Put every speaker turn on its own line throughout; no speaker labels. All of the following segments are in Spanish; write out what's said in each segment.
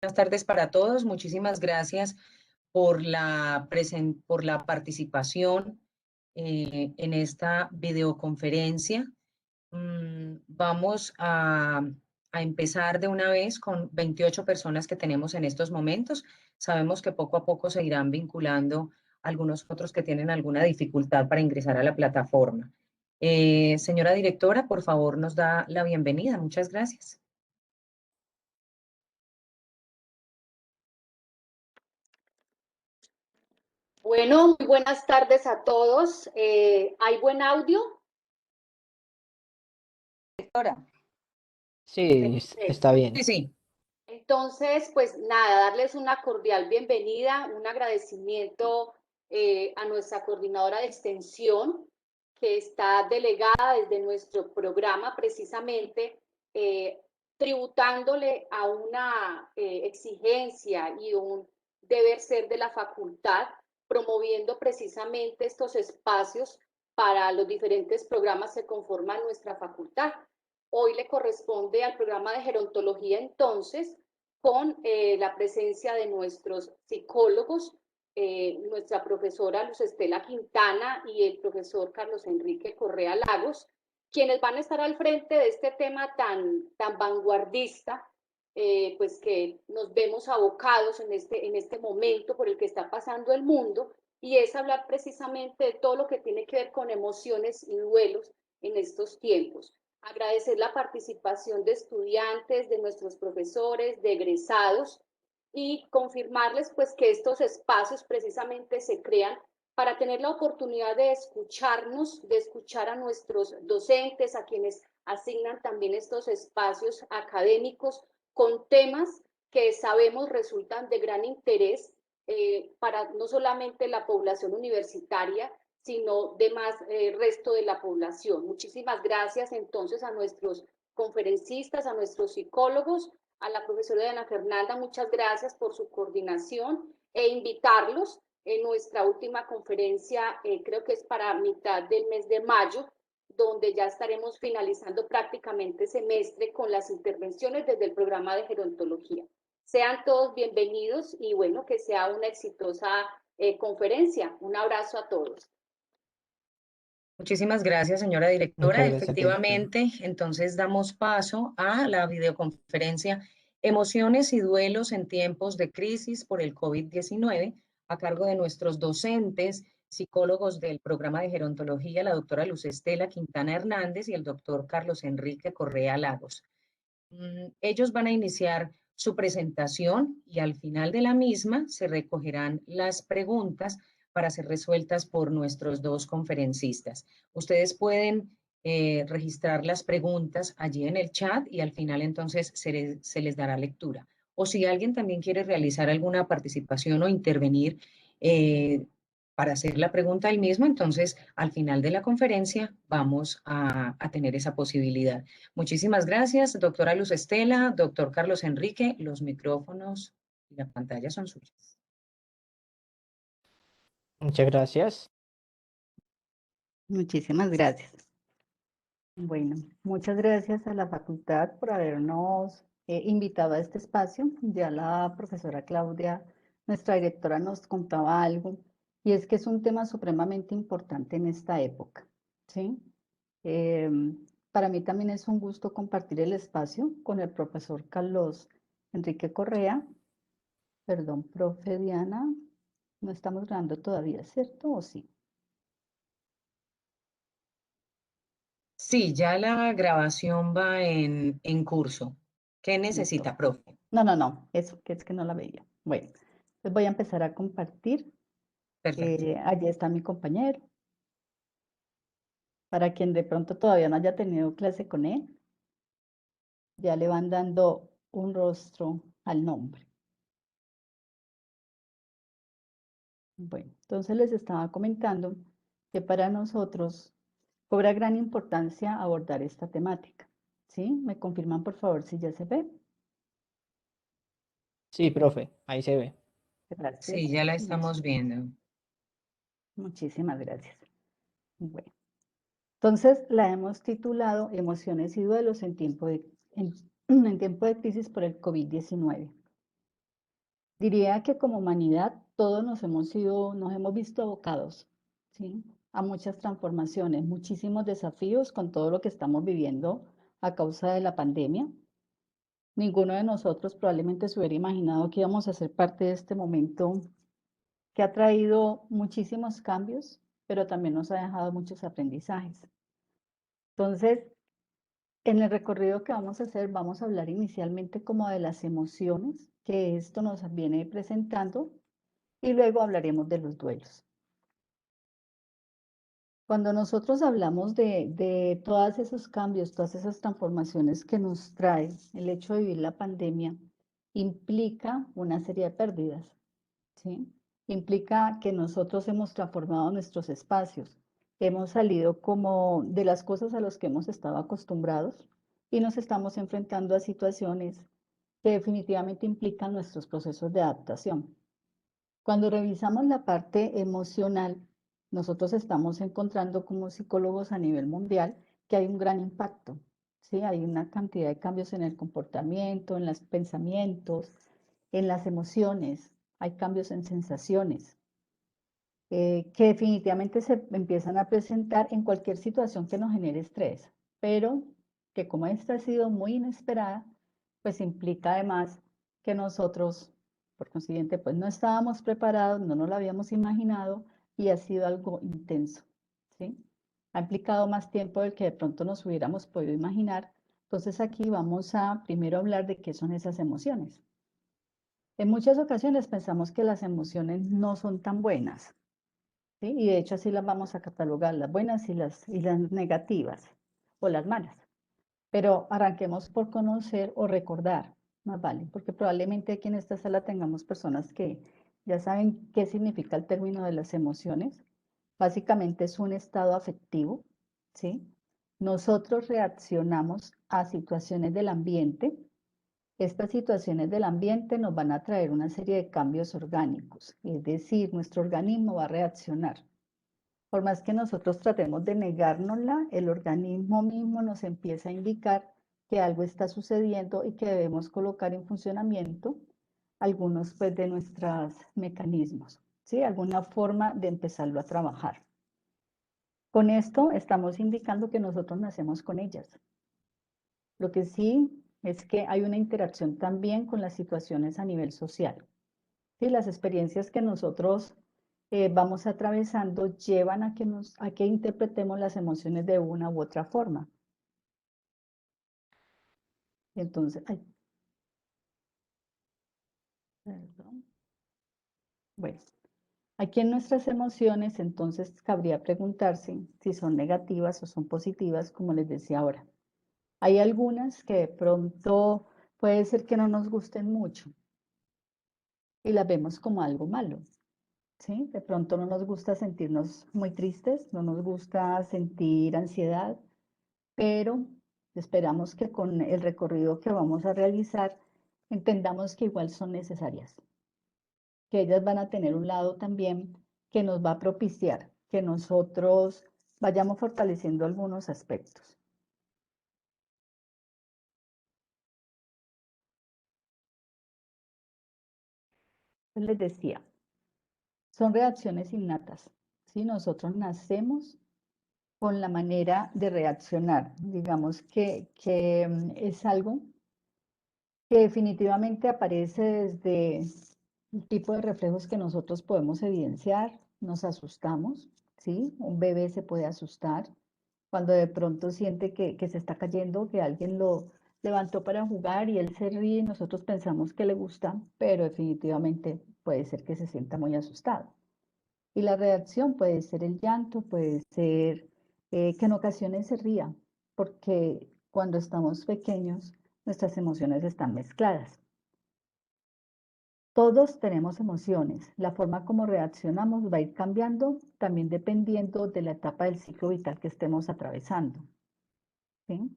Buenas tardes para todos. Muchísimas gracias por la participación en esta videoconferencia. Vamos a empezar de una vez con 28 personas que tenemos en estos momentos. Sabemos que poco a poco se irán vinculando algunos otros que tienen alguna dificultad para ingresar a la plataforma. Señora directora, por favor, nos da la bienvenida. Muchas gracias.
Bueno, muy buenas tardes a todos. ¿Hay buen audio?
Directora.
Sí, está bien.
Sí, sí.
Entonces, pues nada, darles una cordial bienvenida, un agradecimiento a nuestra coordinadora de extensión, que está delegada desde nuestro programa precisamente, tributándole a una exigencia y un deber ser de la facultad, promoviendo precisamente estos espacios para los diferentes programas que conforman nuestra facultad. Hoy le corresponde al programa de gerontología entonces, con la presencia de nuestros psicólogos, nuestra profesora Luz Estela Quintana y el profesor Carlos Enrique Correa Lagos, quienes van a estar al frente de este tema tan vanguardista, pues que nos vemos abocados en este momento por el que está pasando el mundo, y es hablar precisamente de todo lo que tiene que ver con emociones y duelos en estos tiempos. Agradecer la participación de estudiantes, de nuestros profesores, de egresados, y confirmarles pues que estos espacios precisamente se crean para tener la oportunidad de escucharnos, de escuchar a nuestros docentes, a quienes asignan también estos espacios académicos con temas que sabemos resultan de gran interés para no solamente la población universitaria, sino demás resto de la población. Muchísimas gracias entonces a nuestros conferencistas, a nuestros psicólogos, a la profesora Diana Fernanda, muchas gracias por su coordinación, e invitarlos en nuestra última conferencia, creo que es para mitad del mes de mayo, donde ya estaremos finalizando prácticamente semestre con las intervenciones desde el programa de gerontología. Sean todos bienvenidos y bueno, que sea una exitosa conferencia. Un abrazo a todos.
Muchísimas gracias, señora directora.
Muchas gracias a ti.
Efectivamente, entonces damos paso a la videoconferencia Emociones y duelos en tiempos de crisis por el COVID-19, a cargo de nuestros docentes, psicólogos del programa de gerontología, la doctora Luz Estela Quintana Hernández y el doctor Carlos Enrique Correa Lagos. Ellos van a iniciar su presentación y al final de la misma se recogerán las preguntas para ser resueltas por nuestros dos conferencistas. Ustedes pueden registrar las preguntas allí en el chat y al final entonces se les dará lectura. O si alguien también quiere realizar alguna participación o intervenir para hacer la pregunta él mismo, entonces al final de la conferencia vamos a tener esa posibilidad. Muchísimas gracias, doctora Luz Estela, doctor Carlos Enrique. Los micrófonos y la pantalla son suyas.
Muchas gracias.
Muchísimas gracias. Bueno, muchas gracias a la facultad por habernos invitado a este espacio. Ya la profesora Claudia, nuestra directora, nos contaba algo, y es que es un tema supremamente importante en esta época, ¿sí? Para mí también es un gusto compartir el espacio con el profesor Carlos Enrique Correa. Perdón, profe Diana, no estamos grabando todavía, ¿cierto? ¿O sí?
Sí, ya la grabación va en curso. ¿Qué
Listo.
necesita, profe?
No, eso que es que no la veía. Bueno, pues voy a empezar a compartir.
Perfecto.
Allí está mi compañero. Para quien de pronto todavía no haya tenido clase con él, ya le van dando un rostro al nombre. Bueno, entonces les estaba comentando que para nosotros cobra gran importancia abordar esta temática. ¿Sí? ¿Me confirman, por favor, si ya se ve?
Sí, profe, ahí se ve.
Gracias.
Sí, ya la estamos viendo.
Muchísimas gracias. Bueno, entonces la hemos titulado Emociones y duelos en tiempo de crisis por el COVID-19. Diría que como humanidad todos nos hemos visto abocados, ¿sí? A muchas transformaciones, muchísimos desafíos con todo lo que estamos viviendo a causa de la pandemia. Ninguno de nosotros probablemente se hubiera imaginado que íbamos a ser parte de este momento que ha traído muchísimos cambios, pero también nos ha dejado muchos aprendizajes. Entonces, en el recorrido que vamos a hacer, vamos a hablar inicialmente como de las emociones que esto nos viene presentando y luego hablaremos de los duelos. Cuando nosotros hablamos de todos esos cambios, todas esas transformaciones que nos trae el hecho de vivir la pandemia, implica una serie de pérdidas, ¿sí? Implica que nosotros hemos transformado nuestros espacios, hemos salido como de las cosas a las que hemos estado acostumbrados y nos estamos enfrentando a situaciones que definitivamente implican nuestros procesos de adaptación. Cuando revisamos la parte emocional, nosotros estamos encontrando como psicólogos a nivel mundial que hay un gran impacto, ¿sí? Hay una cantidad de cambios en el comportamiento, en los pensamientos, en las emociones, hay cambios en sensaciones, que definitivamente se empiezan a presentar en cualquier situación que nos genere estrés, pero que como esta ha sido muy inesperada, pues implica además que nosotros, por consiguiente, pues no estábamos preparados, no nos lo habíamos imaginado y ha sido algo intenso, ¿sí? Ha implicado más tiempo del que de pronto nos hubiéramos podido imaginar. Entonces aquí vamos a primero hablar de qué son esas emociones. En muchas ocasiones pensamos que las emociones no son tan buenas, ¿sí? Y de hecho así las vamos a catalogar, las buenas y las negativas o las malas. Pero arranquemos por conocer o recordar, más vale, porque probablemente aquí en esta sala tengamos personas que ya saben qué significa el término de las emociones. Básicamente es un estado afectivo, ¿sí? Nosotros reaccionamos a situaciones del ambiente. Estas situaciones del ambiente nos van a traer una serie de cambios orgánicos, es decir, nuestro organismo va a reaccionar. Por más que nosotros tratemos de negárnosla, el organismo mismo nos empieza a indicar que algo está sucediendo y que debemos colocar en funcionamiento algunos pues, de nuestros mecanismos, ¿sí? Alguna forma de empezarlo a trabajar. Con esto estamos indicando que nosotros nacemos con ellas. Lo que sí es que hay una interacción también con las situaciones a nivel social. ¿Sí? Las experiencias que nosotros vamos atravesando llevan a que interpretemos las emociones de una u otra forma. Entonces, ay, perdón. Bueno, aquí en nuestras emociones, entonces cabría preguntarse si son negativas o son positivas, como les decía ahora. Hay algunas que de pronto puede ser que no nos gusten mucho y las vemos como algo malo. ¿Sí? De pronto no nos gusta sentirnos muy tristes, no nos gusta sentir ansiedad, pero esperamos que con el recorrido que vamos a realizar entendamos que igual son necesarias, que ellas van a tener un lado también que nos va a propiciar que nosotros vayamos fortaleciendo algunos aspectos. Les decía, son reacciones innatas, ¿sí? Nosotros nacemos con la manera de reaccionar, digamos que es algo que definitivamente aparece desde el tipo de reflejos que nosotros podemos evidenciar. Nos asustamos, ¿sí? Un bebé se puede asustar cuando de pronto siente que se está cayendo, que alguien lo levantó para jugar y él se ríe y nosotros pensamos que le gusta, pero definitivamente puede ser que se sienta muy asustado. Y la reacción puede ser el llanto, puede ser que en ocasiones se ría, porque cuando estamos pequeños nuestras emociones están mezcladas. Todos tenemos emociones. La forma como reaccionamos va a ir cambiando también dependiendo de la etapa del ciclo vital que estemos atravesando. ¿Sí?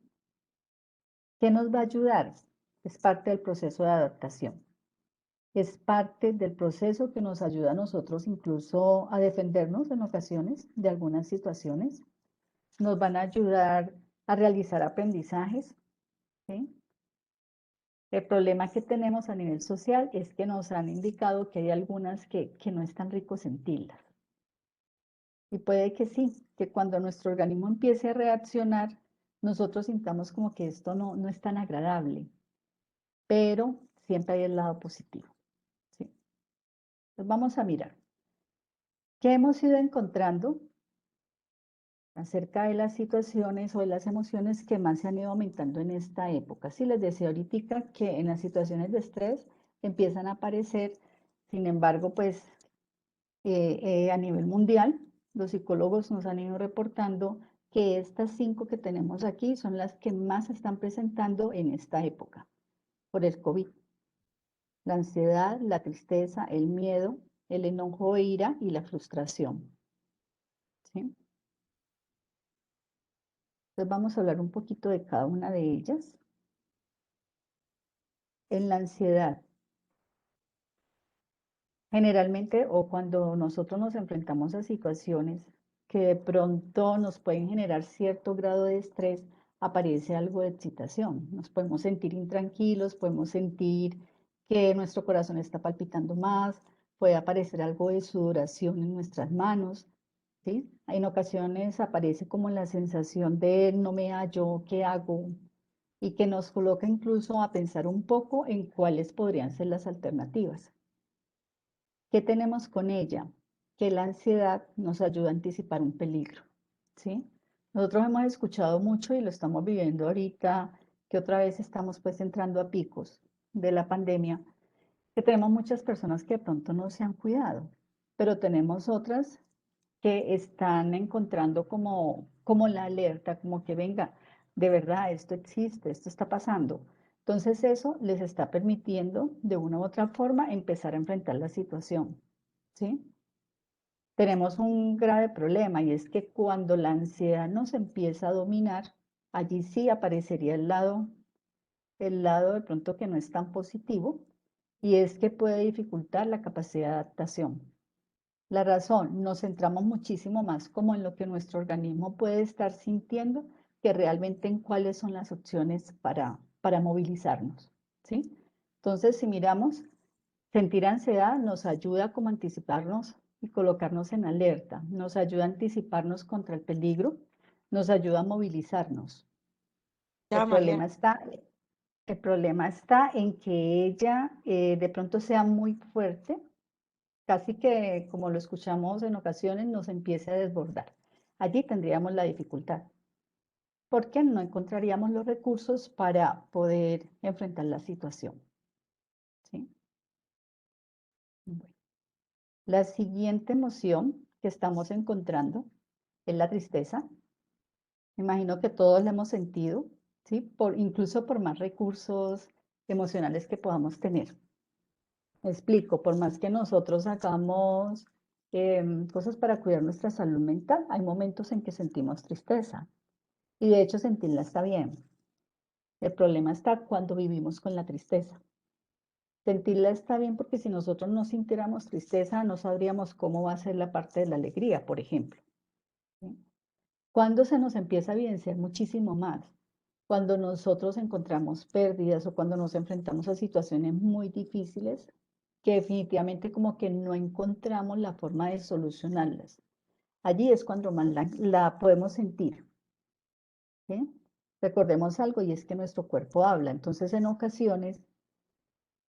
¿Qué nos va a ayudar? Es parte del proceso de adaptación. Es parte del proceso que nos ayuda a nosotros incluso a defendernos en ocasiones de algunas situaciones. Nos van a ayudar a realizar aprendizajes, ¿sí? El problema que tenemos a nivel social es que nos han indicado que hay algunas que no es tan rico sentirlas. Y puede que sí, que cuando nuestro organismo empiece a reaccionar, nosotros sintamos como que esto no es tan agradable, pero siempre hay el lado positivo, ¿sí? Entonces vamos a mirar. ¿Qué hemos ido encontrando acerca de las situaciones o de las emociones que más se han ido aumentando en esta época? Sí, les decía ahorita que en las situaciones de estrés empiezan a aparecer, sin embargo, pues a nivel mundial, los psicólogos nos han ido reportando que estas 5 que tenemos aquí son las que más se están presentando en esta época por el COVID. La ansiedad, la tristeza, el miedo, el enojo e ira y la frustración. ¿Sí? Entonces vamos a hablar un poquito de cada una de ellas. En la ansiedad, generalmente o cuando nosotros nos enfrentamos a situaciones que de pronto nos pueden generar cierto grado de estrés, aparece algo de excitación. Nos podemos sentir intranquilos, podemos sentir que nuestro corazón está palpitando más, puede aparecer algo de sudoración en nuestras manos, ¿sí? En ocasiones aparece como la sensación de no me hallo, ¿qué hago? Y que nos coloca incluso a pensar un poco en cuáles podrían ser las alternativas. ¿Qué tenemos con ella? Que la ansiedad nos ayuda a anticipar un peligro, ¿sí? Nosotros hemos escuchado mucho y lo estamos viviendo ahorita, que otra vez estamos pues entrando a picos de la pandemia, que tenemos muchas personas que de pronto no se han cuidado, pero tenemos otras que están encontrando como la alerta, como que venga, de verdad, esto existe, esto está pasando. Entonces eso les está permitiendo de una u otra forma empezar a enfrentar la situación, ¿sí? Tenemos un grave problema y es que cuando la ansiedad nos empieza a dominar, allí sí aparecería el lado de pronto que no es tan positivo, y es que puede dificultar la capacidad de adaptación. La razón, nos centramos muchísimo más como en lo que nuestro organismo puede estar sintiendo que realmente en cuáles son las opciones para movilizarnos, ¿sí? Entonces, si miramos, sentir ansiedad nos ayuda como a anticiparnos y colocarnos en alerta, nos ayuda a anticiparnos contra el peligro, nos ayuda a movilizarnos.
Ya,
El
María.
problema está, el problema está en que ella de pronto sea muy fuerte, casi que, como lo escuchamos en ocasiones, nos empiece a desbordar. Allí tendríamos la dificultad, porque no encontraríamos los recursos para poder enfrentar la situación, ¿sí? Bueno, la siguiente emoción que estamos encontrando es la tristeza. Me imagino que todos la hemos sentido, ¿sí? Incluso por más recursos emocionales que podamos tener. Me explico, por más que nosotros hagamos cosas para cuidar nuestra salud mental, hay momentos en que sentimos tristeza y de hecho sentirla está bien. El problema está cuando vivimos con la tristeza. Sentirla está bien porque si nosotros no sintiéramos tristeza, no sabríamos cómo va a ser la parte de la alegría, por ejemplo, ¿sí? Cuando se nos empieza a evidenciar muchísimo más, cuando nosotros encontramos pérdidas o cuando nos enfrentamos a situaciones muy difíciles, que definitivamente como que no encontramos la forma de solucionarlas. Allí es cuando más la podemos sentir, ¿sí? Recordemos algo y es que nuestro cuerpo habla. Entonces, en ocasiones,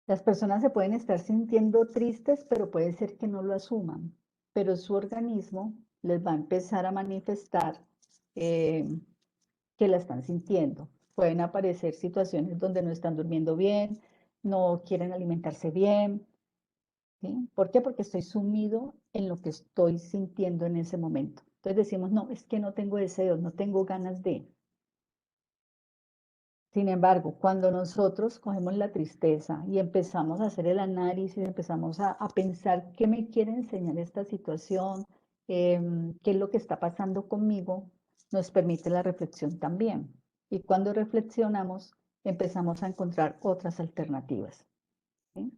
las personas se pueden estar sintiendo tristes, pero puede ser que no lo asuman. Pero su organismo les va a empezar a manifestar eh, que la están sintiendo. Pueden aparecer situaciones donde no están durmiendo bien, no quieren alimentarse bien, ¿sí? ¿Por qué? Porque estoy sumido en lo que estoy sintiendo en ese momento. Entonces decimos, no, es que no tengo deseos, no tengo ganas de. Sin embargo, cuando nosotros cogemos la tristeza y empezamos a hacer el análisis, empezamos a pensar qué me quiere enseñar esta situación, qué es lo que está pasando conmigo, nos permite la reflexión también. Y cuando reflexionamos, empezamos a encontrar otras alternativas, ¿sí?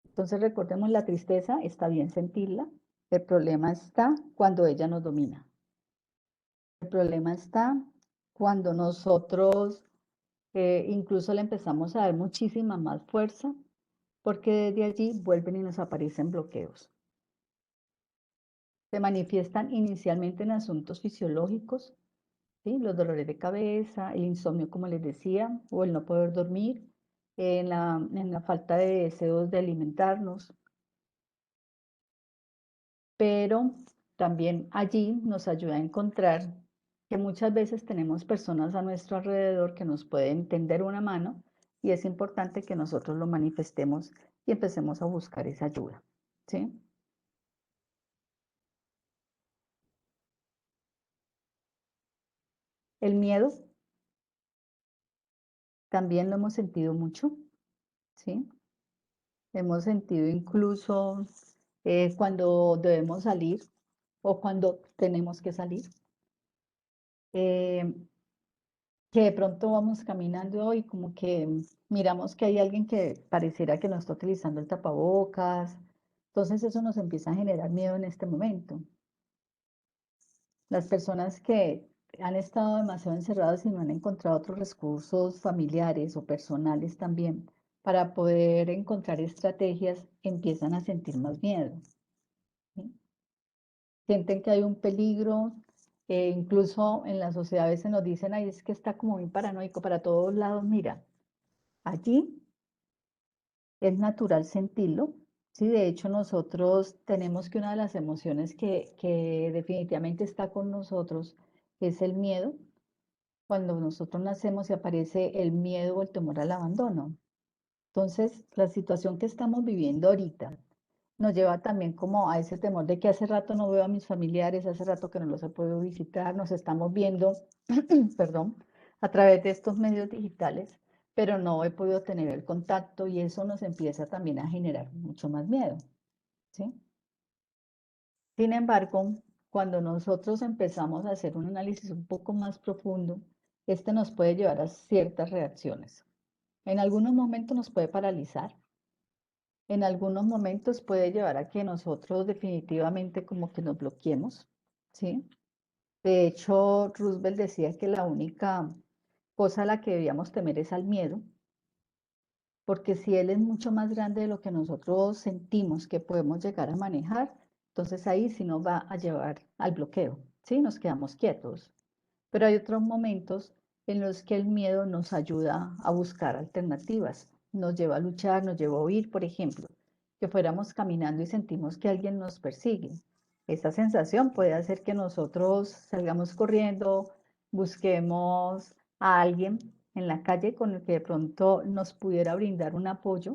Entonces recordemos, la tristeza está bien sentirla, el problema está cuando ella nos domina. El problema está cuando nosotros incluso le empezamos a dar muchísima más fuerza porque desde allí vuelven y nos aparecen bloqueos. Se manifiestan inicialmente en asuntos fisiológicos, ¿sí? Los dolores de cabeza, el insomnio, como les decía, o el no poder dormir, en la falta de deseos de alimentarnos. Pero también allí nos ayuda a encontrar que muchas veces tenemos personas a nuestro alrededor que nos pueden tender una mano y es importante que nosotros lo manifestemos y empecemos a buscar esa ayuda, ¿sí? El miedo también lo hemos sentido mucho, ¿sí? Hemos sentido incluso cuando debemos salir o cuando tenemos que salir. Que de pronto vamos caminando y como que miramos que hay alguien que pareciera que no está utilizando el tapabocas. Entonces eso nos empieza a generar miedo en este momento. Las personas que han estado demasiado encerradas y no han encontrado otros recursos familiares o personales también para poder encontrar estrategias, empiezan a sentir más miedo, ¿sí? Sienten que hay un peligro, incluso en la sociedad a veces nos dicen, ay, es que está como muy paranoico para todos lados. Mira, allí es natural sentirlo, ¿sí? De hecho, nosotros tenemos que una de las emociones que definitivamente está con nosotros es el miedo. Cuando nosotros nacemos y aparece el miedo o el temor al abandono. Entonces, la situación que estamos viviendo ahorita nos lleva también como a ese temor de que hace rato no veo a mis familiares, hace rato que no los he podido visitar, nos estamos viendo, perdón, a través de estos medios digitales, pero no he podido tener el contacto y eso nos empieza también a generar mucho más miedo, ¿sí? Sin embargo, cuando nosotros empezamos a hacer un análisis un poco más profundo, este nos puede llevar a ciertas reacciones. En algunos momentos nos puede paralizar, en algunos momentos puede llevar a que nosotros definitivamente como que nos bloqueemos, ¿sí? De hecho, Roosevelt decía que la única cosa a la que debíamos temer es al miedo, porque si él es mucho más grande de lo que nosotros sentimos que podemos llegar a manejar, entonces ahí sí nos va a llevar al bloqueo, ¿sí? Nos quedamos quietos. Pero hay otros momentos en los que el miedo nos ayuda a buscar alternativas, nos lleva a luchar, nos lleva a huir, por ejemplo, que fuéramos caminando y sentimos que alguien nos persigue. Esa sensación puede hacer que nosotros salgamos corriendo, busquemos a alguien en la calle con el que de pronto nos pudiera brindar un apoyo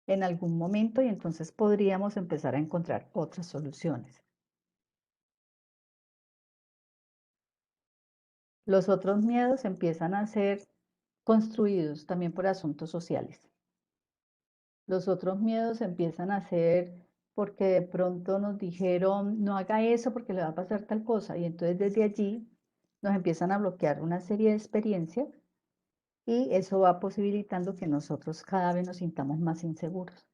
en algún momento y entonces podríamos empezar a encontrar otras soluciones. Los otros miedos empiezan a ser construidos también por asuntos sociales. Los otros miedos empiezan a ser porque de pronto nos dijeron, no haga eso porque le va a pasar tal cosa. Y entonces desde allí nos empiezan a bloquear una serie de experiencias y eso va posibilitando que nosotros cada vez nos sintamos más inseguros.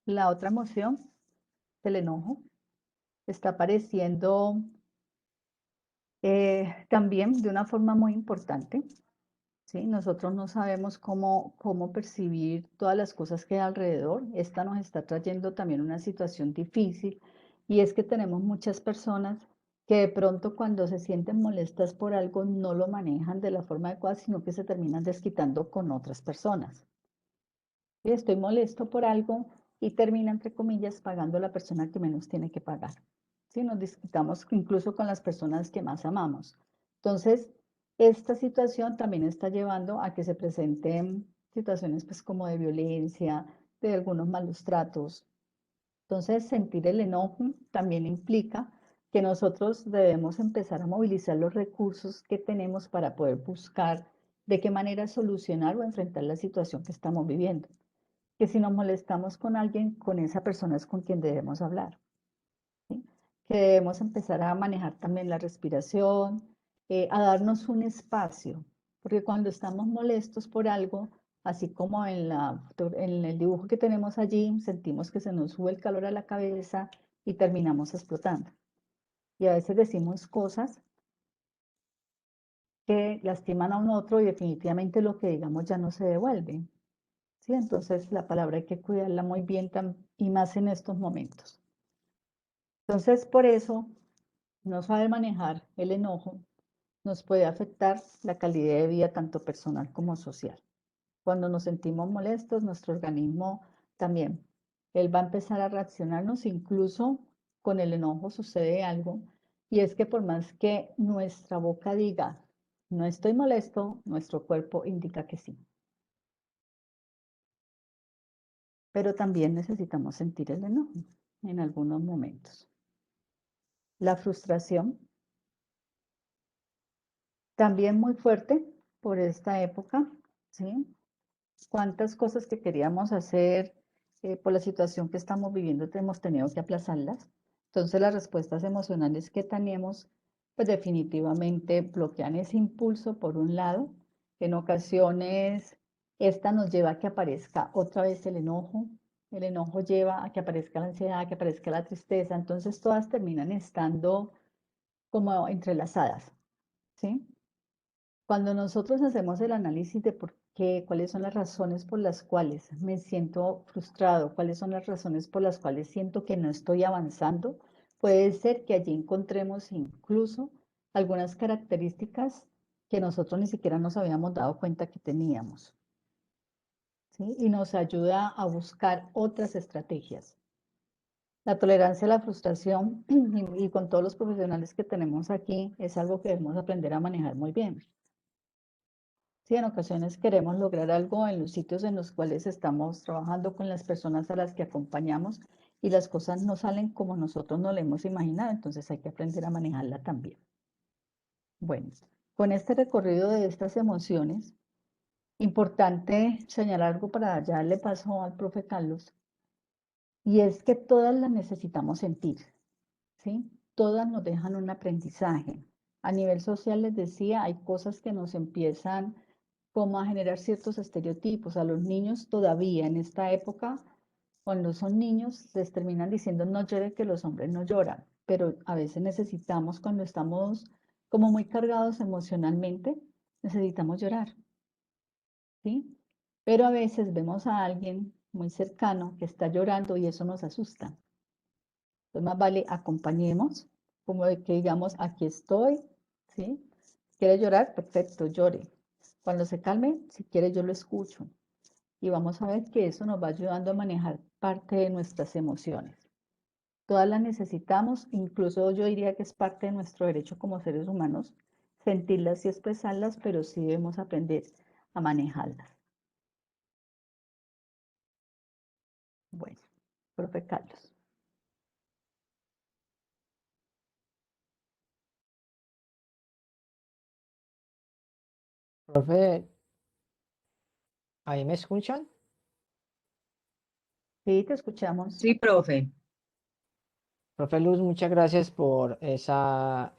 La otra emoción, el enojo, está apareciendo también de una forma muy importante. ¿Sí? Nosotros no sabemos cómo percibir todas las cosas que hay alrededor. Esta nos está trayendo también una situación difícil y es que tenemos muchas personas que de pronto cuando se sienten molestas por algo no lo manejan de la forma adecuada, sino que se terminan desquitando con otras personas. Y estoy molesto por algo y termina, entre comillas, pagando la persona que menos tiene que pagar. ¿Sí? Nos desquitamos incluso con las personas que más amamos. Entonces, esta situación también está llevando a que se presenten situaciones pues como de violencia, de algunos malos tratos. Entonces, sentir el enojo también implica que nosotros debemos empezar a movilizar los recursos que tenemos para poder buscar de qué manera solucionar o enfrentar la situación que estamos viviendo. Que si nos molestamos con alguien, con esa persona es con quien debemos hablar. ¿Sí? Que debemos empezar a manejar también la respiración, a darnos un espacio, porque cuando estamos molestos por algo, así como en el dibujo que tenemos allí, sentimos que se nos sube el calor a la cabeza y terminamos explotando. Y a veces decimos cosas que lastiman a un otro y definitivamente lo que digamos ya no se devuelve. ¿Sí? Entonces la palabra hay que cuidarla muy bien y más en estos momentos. Entonces por eso no saber manejar el enojo nos puede afectar la calidad de vida tanto personal como social. Cuando nos sentimos molestos, nuestro organismo también, él va a empezar a reaccionarnos, incluso con el enojo sucede algo, y es que por más que nuestra boca diga, no estoy molesto, nuestro cuerpo indica que sí. Pero también necesitamos sentir el enojo en algunos momentos. La frustración, también muy fuerte por esta época, ¿sí? Cuántas cosas que queríamos hacer por la situación que estamos viviendo hemos tenido que aplazarlas. Entonces las respuestas emocionales que tenemos, pues definitivamente bloquean ese impulso por un lado. En ocasiones esta nos lleva a que aparezca otra vez el enojo lleva a que aparezca la ansiedad, a que aparezca la tristeza, entonces todas terminan estando como entrelazadas, ¿sí? Cuando nosotros hacemos el análisis de por qué, cuáles son las razones por las cuales me siento frustrado, cuáles son las razones por las cuales siento que no estoy avanzando, puede ser que allí encontremos incluso algunas características que nosotros ni siquiera nos habíamos dado cuenta que teníamos, ¿sí? Y nos ayuda a buscar otras estrategias. La tolerancia a la frustración, y con todos los profesionales que tenemos aquí, es algo que debemos aprender a manejar muy bien. Sí, en ocasiones queremos lograr algo en los sitios en los cuales estamos trabajando con las personas a las que acompañamos y las cosas no salen como nosotros nos lo hemos imaginado, entonces hay que aprender a manejarla también. Bueno, con este recorrido de estas emociones, importante señalar algo para ya le paso al profe Carlos, y es que todas las necesitamos sentir, ¿sí? Todas nos dejan un aprendizaje. A nivel social les decía, hay cosas que nos empiezan como a generar ciertos estereotipos. A los niños todavía en esta época, cuando son niños, les terminan diciendo no llore, que los hombres no lloran, pero a veces necesitamos, cuando estamos como muy cargados emocionalmente, necesitamos llorar, ¿sí? Pero a veces vemos a alguien muy cercano que está llorando y eso nos asusta. Entonces más vale acompañemos, como de que digamos, aquí estoy, ¿sí? ¿Quiere llorar? Perfecto, llore. Cuando se calme, si quiere yo lo escucho. Y vamos a ver que eso nos va ayudando a manejar parte de nuestras emociones. Todas las necesitamos, incluso yo diría que es parte de nuestro derecho como seres humanos, sentirlas y expresarlas, pero sí debemos aprender a manejarlas. Bueno, profe Carlos.
Profe, ¿ahí me escuchan?
Sí, te escuchamos.
Sí, profe.
Profe Luz, muchas gracias por ese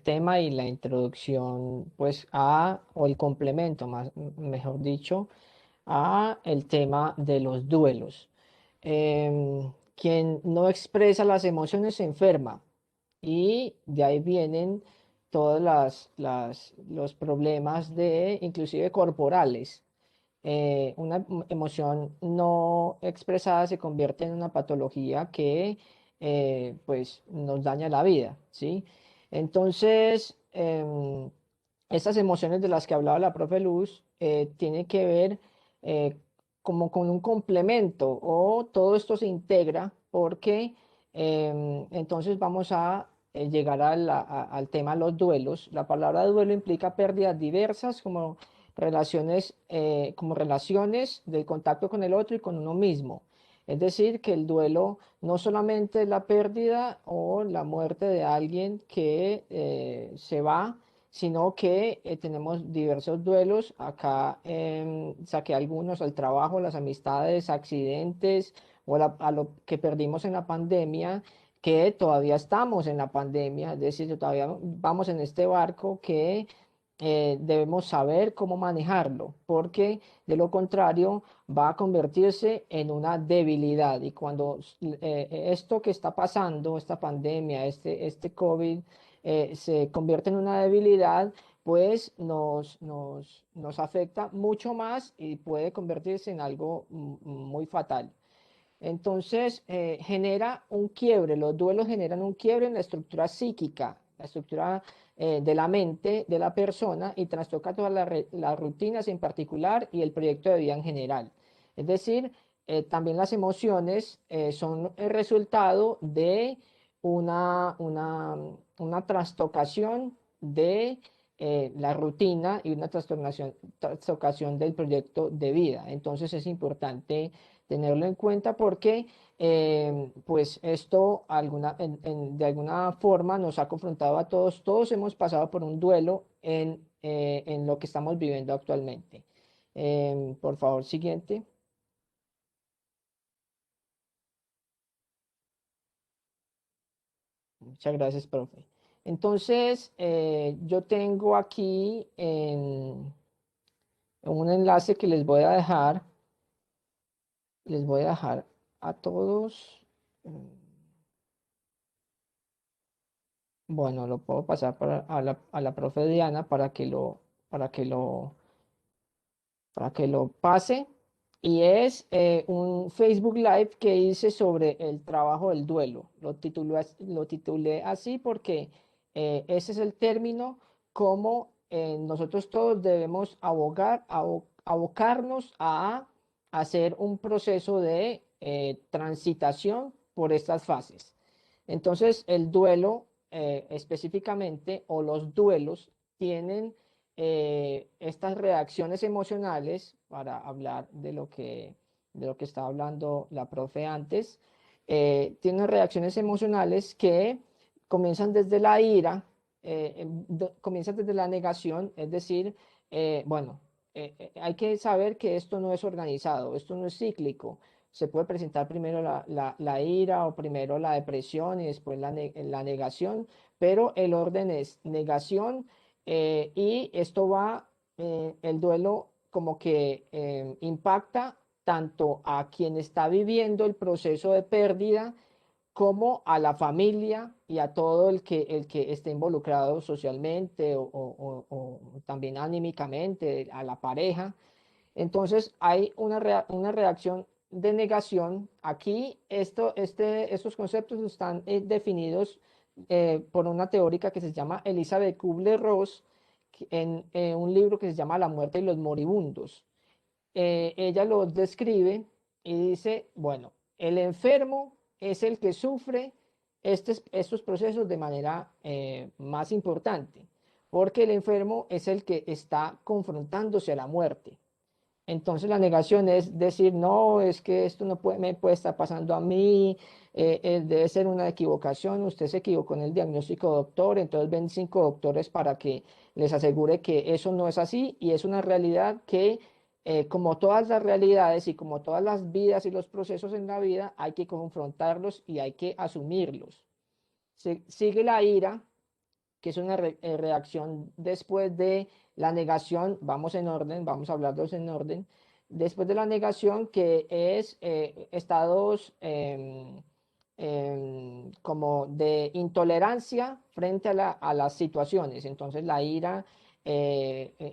tema y la introducción, pues, o el complemento, mejor dicho, a el tema de los duelos. Quien no expresa las emociones se enferma y de ahí vienen todos los problemas inclusive corporales. Una emoción no expresada se convierte en una patología que pues nos daña la vida, ¿sí? Entonces, estas emociones de las que hablaba la profe Luz tienen que ver eh, como con un complemento, o todo esto se integra porque entonces vamos a llegar al tema de los duelos. La palabra duelo implica pérdidas diversas como relaciones del contacto con el otro y con uno mismo. Es decir, que el duelo no solamente es la pérdida o la muerte de alguien que se va, sino que tenemos diversos duelos. Acá saqué algunos: al trabajo, las amistades, accidentes, o a lo que perdimos en la pandemia, que todavía estamos en la pandemia, es decir, todavía vamos en este barco que debemos saber cómo manejarlo, porque de lo contrario va a convertirse en una debilidad. Y cuando esto que está pasando, esta pandemia, este COVID, se convierte en una debilidad, pues nos afecta mucho más y puede convertirse en algo muy fatal. Entonces, genera un quiebre, los duelos generan un quiebre en la estructura psíquica, la estructura de la mente de la persona y trastoca todas las rutinas en particular y el proyecto de vida en general. Es decir, también las emociones son el resultado de una trastocación de la rutina y una trastocación del proyecto de vida. Entonces es importante tenerlo en cuenta porque pues esto de alguna forma nos ha confrontado a todos. Todos hemos pasado por un duelo en lo que estamos viviendo actualmente. Por favor, siguiente. Muchas gracias, profe. Entonces, yo tengo aquí un enlace que les voy a dejar a todos. Bueno, lo puedo pasar a la profe Diana para que lo, para que lo pase. Y es un Facebook Live que hice sobre el trabajo del duelo. Lo titulé así porque ese es el término como nosotros todos debemos abocarnos a hacer un proceso de transitación por estas fases. Entonces, el duelo específicamente o los duelos tienen estas reacciones emocionales, para hablar de lo que estaba hablando la profe antes, tienen reacciones emocionales que comienzan desde la ira, comienzan desde la negación, es decir, bueno, hay que saber que esto no es organizado, esto no es cíclico. Se puede presentar primero la ira o primero la depresión y después la negación, pero el orden es negación, y esto va, el duelo como que impacta tanto a quien está viviendo el proceso de pérdida como a la familia y a todo el que esté involucrado socialmente o también anímicamente, a la pareja. Entonces hay una reacción de negación. Aquí estos conceptos están definidos por una teórica que se llama Elizabeth Kubler-Ross en un libro que se llama La muerte y los moribundos. Ella lo describe y dice, bueno, el enfermo es el que sufre estos procesos de manera más importante, porque el enfermo es el que está confrontándose a la muerte. Entonces la negación es decir, no, es que esto no me puede estar pasando a mí, debe ser una equivocación, usted se equivocó en el diagnóstico doctor, entonces ven 5 doctores para que les asegure que eso no es así y es una realidad que, como todas las realidades y como todas las vidas y los procesos en la vida, hay que confrontarlos y hay que asumirlos. Sigue la ira, que es una reacción después de la negación. Vamos en orden, vamos a hablarlos en orden. Después de la negación, que es estados como de intolerancia frente a las situaciones. Entonces la ira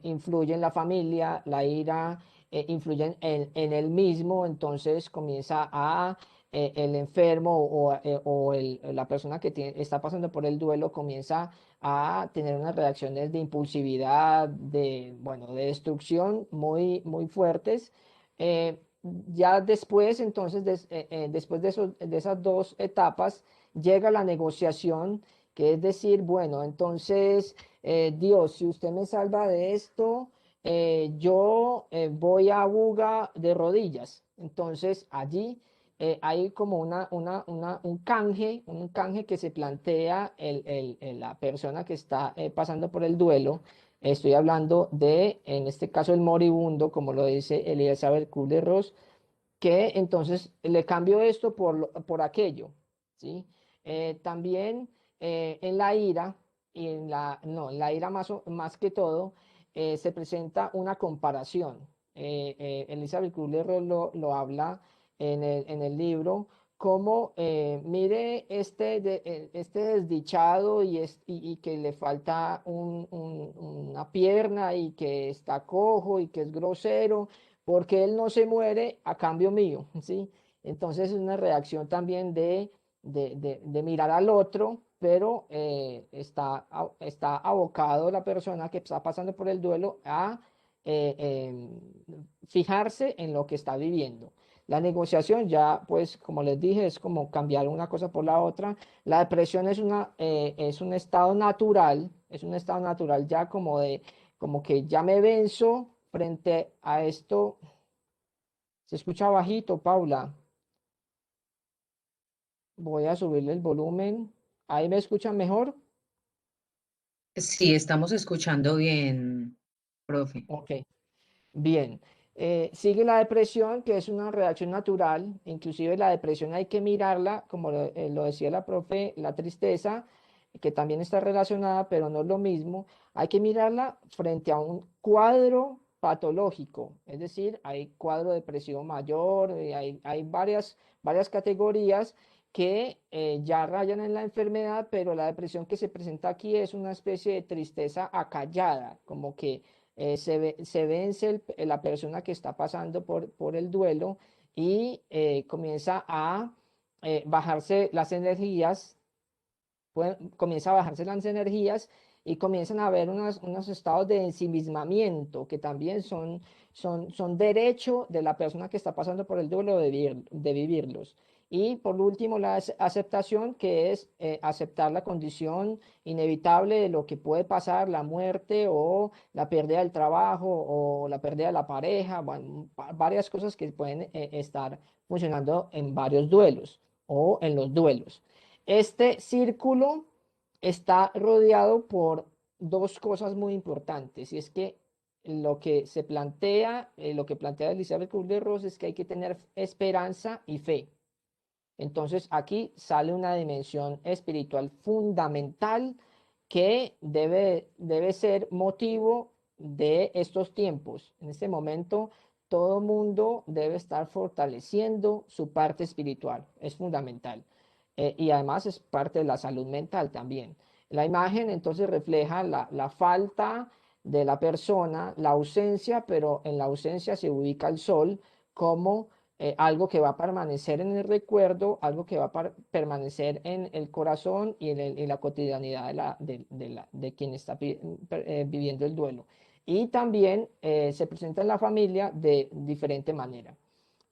influye en la familia, la ira influye en el mismo, entonces comienza a el enfermo la persona que está pasando por el duelo comienza a tener unas reacciones de impulsividad, bueno, de destrucción muy fuertes. Ya después, entonces, después de esas 2 etapas, llega la negociación, que es decir, bueno, entonces, Dios, si usted me salva de esto, yo voy a Buga de rodillas. Entonces, allí hay como un canje que se plantea la persona que está pasando por el duelo. Estoy hablando en este caso, el moribundo, como lo dice Elizabeth Kubler-Ross, que entonces le cambio esto por aquello, ¿sí? También en la ira, y no, en la ira más que todo, se presenta una comparación. Elizabeth Kubler-Ross lo habla en el libro como, mire, este desdichado y que le falta una pierna y que está cojo y que es grosero, porque él no se muere a cambio mío, ¿sí? Entonces es una reacción también de mirar al otro, pero está abocado la persona que está pasando por el duelo a fijarse en lo que está viviendo. La negociación ya, pues, como les dije, es como cambiar una cosa por la otra. La depresión es un estado natural, es un estado natural ya como que ya me venzo frente a esto. Se escucha bajito, Paula. Voy a subirle el volumen. ¿Ahí me escuchan mejor?
Sí, estamos escuchando bien, profe.
Ok. Bien, sigue la depresión, que es una reacción natural, inclusive la depresión hay que mirarla, como lo decía la profe, la tristeza, que también está relacionada, pero no es lo mismo, hay que mirarla frente a un cuadro patológico, es decir, hay cuadro de depresión mayor, hay varias categorías que ya rayan en la enfermedad, pero la depresión que se presenta aquí es una especie de tristeza acallada, como que se vence la persona que está pasando por el duelo y comienza a bajarse las energías, comienza a bajarse las energías y comienzan a haber unos estados de ensimismamiento que también son derecho de la persona que está pasando por el duelo de vivirlos. Y por último, la aceptación, que es aceptar la condición inevitable de lo que puede pasar, la muerte o la pérdida del trabajo o la pérdida de la pareja, bueno, varias cosas que pueden estar funcionando en varios duelos o en los duelos. Este círculo está rodeado por dos cosas muy importantes, y es que lo que plantea Elizabeth Kubler-Ross es que hay que tener esperanza y fe. Entonces aquí sale una dimensión espiritual fundamental que debe ser motivo de estos tiempos. En este momento, todo mundo debe estar fortaleciendo su parte espiritual. Es fundamental. Y además es parte de la salud mental también. La imagen entonces refleja la falta de la persona, la ausencia, pero en la ausencia se ubica el sol como algo que va a permanecer en el recuerdo, algo que va a permanecer en el corazón y en la cotidianidad de quien está viviendo el duelo. Y también se presenta en la familia de diferente manera.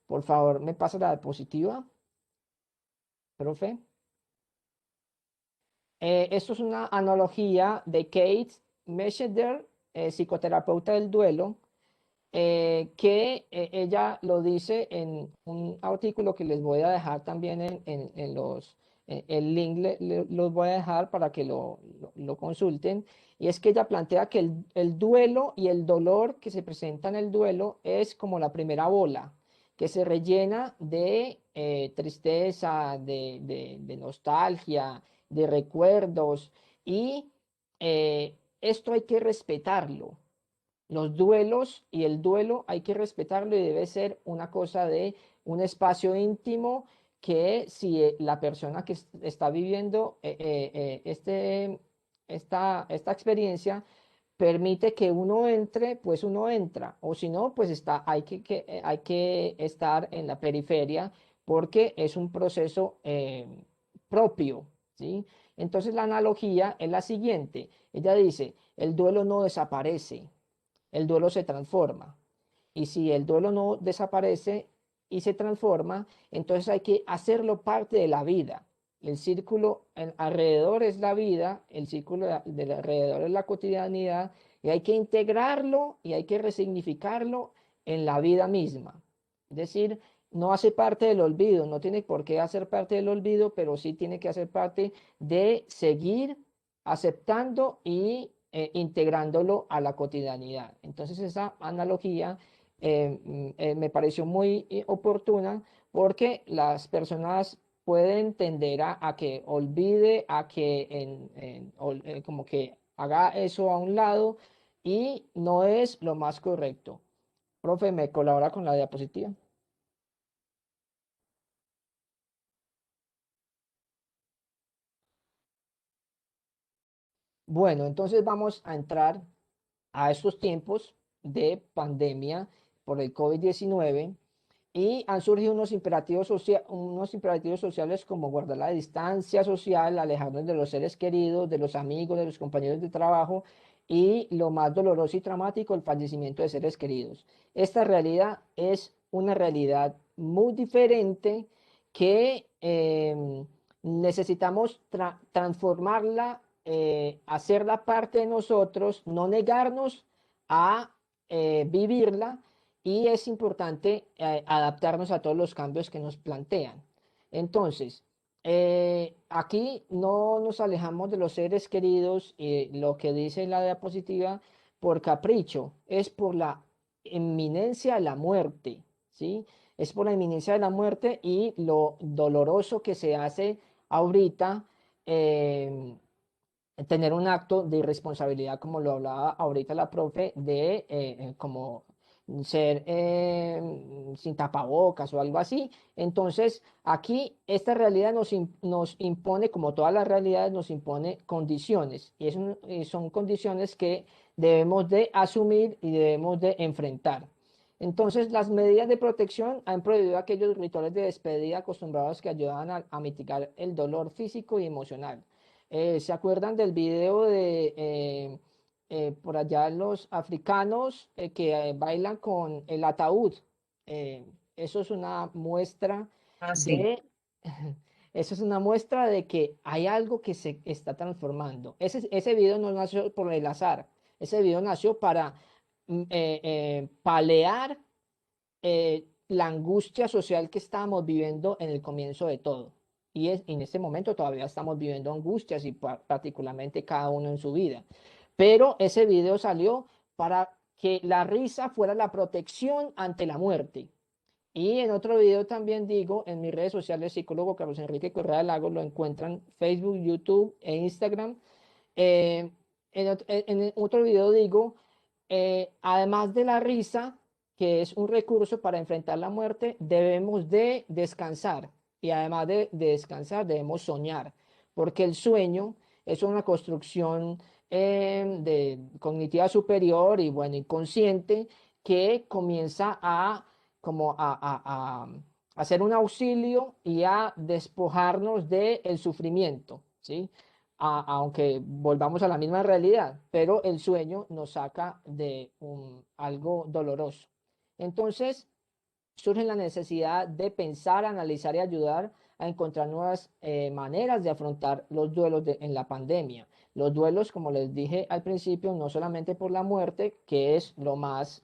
Por favor, me pasa la diapositiva, profe. Esto es una analogía de Kate Mescheder, psicoterapeuta del duelo, que ella lo dice en un artículo que les voy a dejar también el link los voy a dejar para que lo consulten, y es que ella plantea que el duelo y el dolor que se presenta en el duelo es como la primera bola, que se rellena de tristeza, de nostalgia, de recuerdos, y esto hay que respetarlo. Los duelos y el duelo hay que respetarlo y debe ser una cosa de un espacio íntimo que si la persona que está viviendo esta experiencia permite que uno entre, pues uno entra, o si no, pues hay que estar en la periferia porque es un proceso propio, ¿sí? Entonces la analogía es la siguiente. Ella dice, el duelo no desaparece, el duelo se transforma. Y si el duelo no desaparece y se transforma, entonces hay que hacerlo parte de la vida. El círculo alrededor es la vida, el círculo del alrededor es la cotidianidad, y hay que integrarlo y hay que resignificarlo en la vida misma. Es decir, no hace parte del olvido, no tiene por qué hacer parte del olvido, pero sí tiene que hacer parte de seguir aceptando y integrándolo a la cotidianidad. Entonces esa analogía me pareció muy oportuna porque las personas pueden tender a que olvide, a que como que haga eso a un lado, y no es lo más correcto. Profe, ¿me colabora con la diapositiva? Bueno, entonces vamos a entrar a estos tiempos de pandemia por el COVID-19 y han surgido unos imperativos sociales como guardar la distancia social, alejarnos de los seres queridos, de los amigos, de los compañeros de trabajo y lo más doloroso y traumático, el fallecimiento de seres queridos. Esta realidad es una realidad muy diferente que necesitamos transformarla, hacerla parte de nosotros, no negarnos a vivirla y es importante adaptarnos a todos los cambios que nos plantean. Entonces, aquí no nos alejamos de los seres queridos, lo que dice la diapositiva, por capricho, es por la inminencia de la muerte, ¿sí? Es por la inminencia de la muerte y lo doloroso que se hace ahorita tener un acto de irresponsabilidad, como lo hablaba ahorita la profe, de como ser sin tapabocas o algo así. Entonces, aquí esta realidad nos impone, como todas las realidades, nos impone condiciones y son condiciones que debemos de asumir y debemos de enfrentar. Entonces, las medidas de protección han prohibido aquellos rituales de despedida acostumbrados que ayudaban a mitigar el dolor físico y emocional. ¿Se acuerdan del video de por allá los africanos que bailan con el ataúd? Eh, eso es una muestra
Ah, sí.
de, eso es una muestra de que hay algo que se está transformando. Ese video no nació por el azar. Ese video nació para palear la angustia social que estábamos viviendo en el comienzo de todo. Y en este momento todavía estamos viviendo angustias y particularmente cada uno en su vida. Pero ese video salió para que la risa fuera la protección ante la muerte. Y en otro video también digo, en mis redes sociales, psicólogo Carlos Enrique Correa Lagos, lo encuentran Facebook, YouTube e Instagram. Eh, en otro video digo, además de la risa, que es un recurso para enfrentar la muerte, debemos de descansar. Y además de descansar, debemos soñar, porque el sueño es una construcción de cognitiva superior y bueno, inconsciente, que comienza a como a hacer un auxilio y a despojarnos del sufrimiento, ¿sí? Aunque volvamos a la misma realidad, pero el sueño nos saca de algo doloroso. Entonces, surge la necesidad de pensar, analizar y ayudar a encontrar nuevas maneras de afrontar los duelos en la pandemia. Los duelos, como les dije al principio, no solamente por la muerte, que es lo más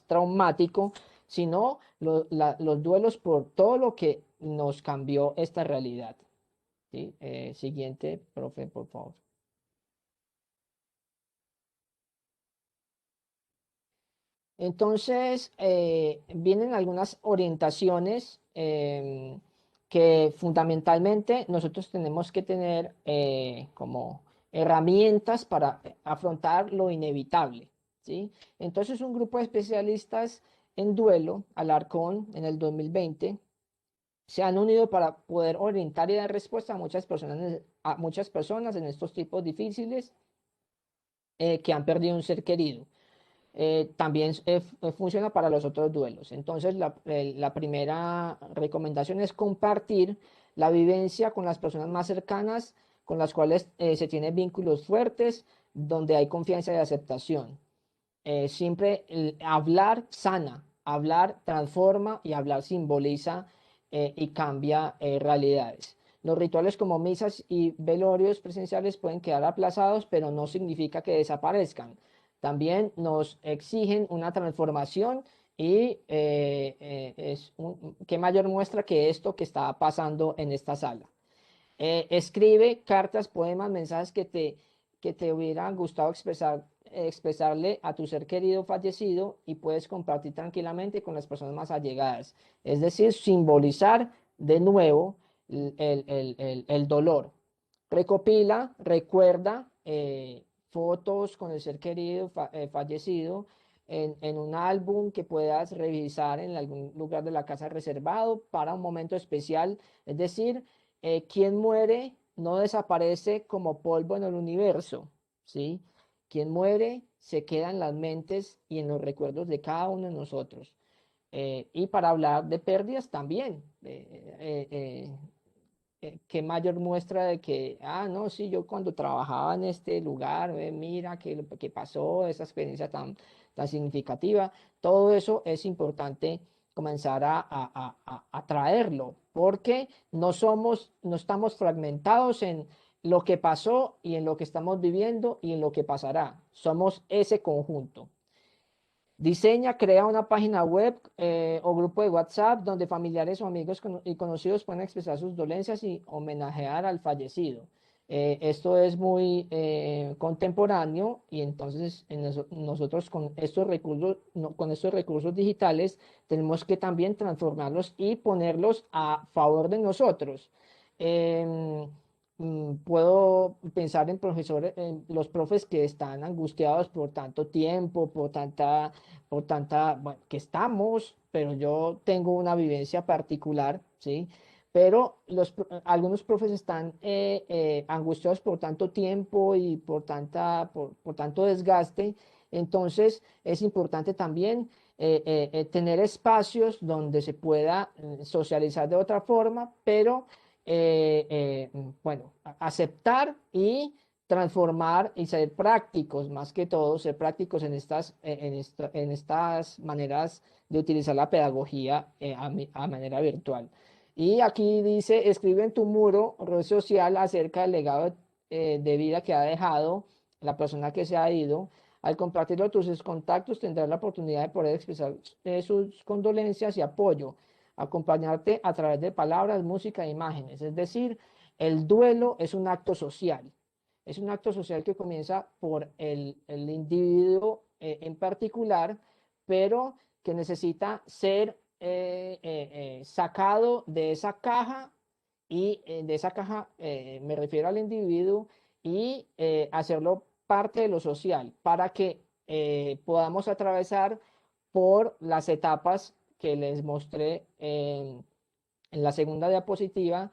traumático, sino los duelos por todo lo que nos cambió esta realidad. ¿Sí? Siguiente, profe, por favor. Entonces, vienen algunas orientaciones que fundamentalmente nosotros tenemos que tener como herramientas para afrontar lo inevitable, ¿sí? Entonces, un grupo de especialistas en duelo, Alarcón, en el 2020, se han unido para poder orientar y dar respuesta a muchas personas en estos tipos difíciles que han perdido un ser querido. También funciona para los otros duelos. Entonces, la primera recomendación es compartir la vivencia con las personas más cercanas, con las cuales se tienen vínculos fuertes, donde hay confianza y aceptación. Siempre hablar sana, hablar transforma y hablar simboliza y cambia realidades. Los rituales como misas y velorios presenciales pueden quedar aplazados, pero no significa que desaparezcan. También nos exigen una transformación y qué mayor muestra que esto que está pasando en esta sala. Escribe cartas, poemas, mensajes que te hubieran gustado expresarle a tu ser querido fallecido y puedes compartir tranquilamente con las personas más allegadas. Es decir, simbolizar de nuevo el dolor. Recopila, recuerda fotos con el ser querido fallecido en un álbum que puedas revisar en algún lugar de la casa reservado para un momento especial. Es decir, quien muere no desaparece como polvo en el universo, ¿sí? Quien muere se queda en las mentes y en los recuerdos de cada uno de nosotros. Y para hablar de pérdidas también, qué mayor muestra de que, no, sí, yo cuando trabajaba en este lugar, mira qué pasó, esa experiencia tan significativa, todo eso es importante comenzar a traerlo, porque no estamos fragmentados en lo que pasó y en lo que estamos viviendo y en lo que pasará, somos ese conjunto. Diseña, crea una página web o grupo de WhatsApp donde familiares o amigos y conocidos puedan expresar sus dolencias y homenajear al fallecido. Esto es muy contemporáneo y entonces nosotros con estos recursos, con estos recursos digitales tenemos que también transformarlos y ponerlos a favor de nosotros. Puedo pensar en profesores, en los profes que están angustiados por tanto tiempo, bueno, que estamos, pero yo tengo una vivencia particular, ¿sí? Pero algunos profes están angustiados por tanto tiempo y por tanto desgaste. Entonces, es importante también tener espacios donde se pueda socializar de otra forma, pero bueno, aceptar y transformar y ser prácticos, más que todo, ser prácticos en en estas maneras de utilizar la pedagogía a manera virtual. Y aquí dice, escribe en tu muro red social acerca del legado de vida que ha dejado la persona que se ha ido. Al compartirlo a tus contactos tendrás la oportunidad de poder expresar sus condolencias y apoyo, acompañarte a través de palabras, música e imágenes. Es decir, el duelo es un acto social. Es un acto social que comienza por el individuo en particular, pero que necesita ser sacado de esa caja y de esa caja me refiero al individuo y hacerlo parte de lo social para que podamos atravesar por las etapas que les mostré en la segunda diapositiva,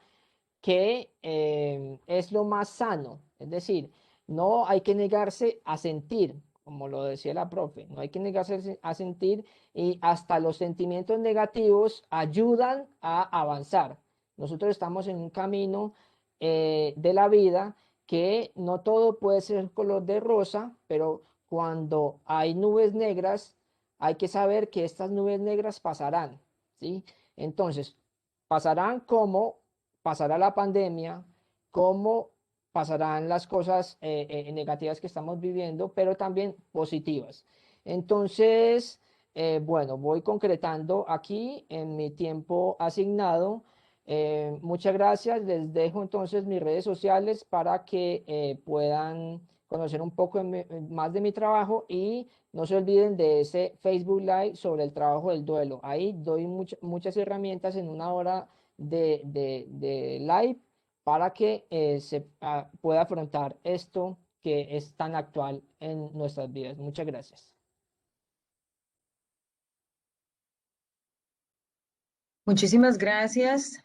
que es lo más sano. Es decir, no hay que negarse a sentir, como lo decía la profe, no hay que negarse a sentir y hasta los sentimientos negativos ayudan a avanzar. Nosotros estamos en un camino de la vida que no todo puede ser color de rosa, pero cuando hay nubes negras, hay que saber que estas nubes negras pasarán, ¿sí? Entonces, pasarán como pasará la pandemia, cómo pasarán las cosas negativas que estamos viviendo, pero también positivas. Entonces, bueno, voy concretando aquí en mi tiempo asignado. Muchas gracias. Les dejo entonces mis redes sociales para que puedan conocer un poco más de mi trabajo y no se olviden de ese Facebook Live sobre el trabajo del duelo. Ahí doy muchas herramientas en una hora de live para que se pueda afrontar esto que es tan actual en nuestras vidas. Muchas gracias.
Muchísimas gracias.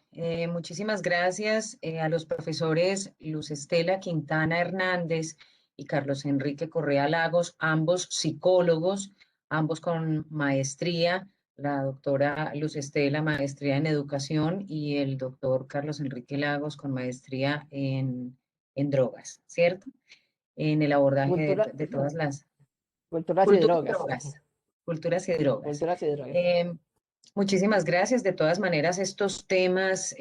Muchísimas gracias a los profesores Luz Estela Quintana Hernández y Carlos Enrique Correa Lagos, ambos psicólogos, ambos con maestría, la doctora Luz Estela, maestría en educación, y el doctor Carlos Enrique Lagos con maestría en drogas, ¿cierto? En el abordaje
Cultura,
de todas las
culturas y
culturas y
drogas.
drogas, culturas y drogas.
Culturas y drogas.
Muchísimas gracias. De todas maneras, estos temas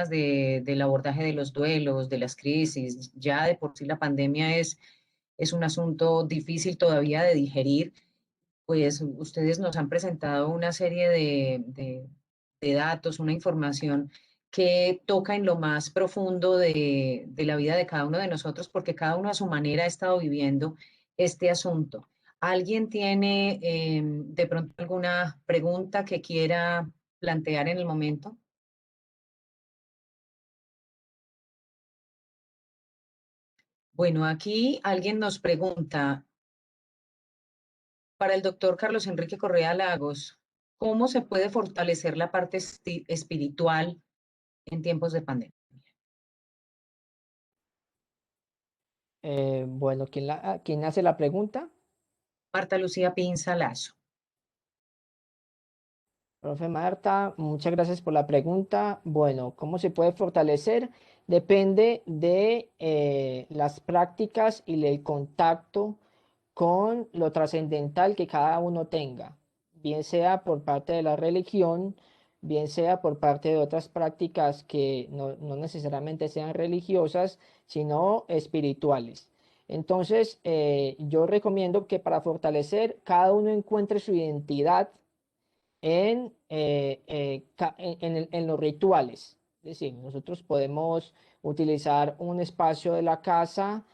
del abordaje de los duelos, de las crisis, ya de por sí la pandemia es un asunto difícil todavía de digerir. Pues ustedes nos han presentado una serie de datos, una información que toca en lo más profundo de la vida de cada uno de nosotros, porque cada uno a su manera ha estado viviendo este asunto. ¿Alguien tiene de pronto alguna pregunta que quiera plantear en el momento? Bueno, aquí alguien nos pregunta, para el doctor Carlos Enrique Correa Lagos, ¿cómo se puede fortalecer la parte espiritual en tiempos de pandemia?
Bueno, ¿quién hace la pregunta?
Marta Lucía Pinza Lazo.
Profe Marta, muchas gracias por la pregunta. Bueno, ¿cómo se puede fortalecer? Depende de las prácticas y el contacto con lo trascendental que cada uno tenga, bien sea por parte de la religión, bien sea por parte de otras prácticas que no necesariamente sean religiosas, sino espirituales. Entonces, yo recomiendo que para fortalecer, cada uno encuentre su identidad en los rituales. Es decir, nosotros podemos utilizar un espacio de la casa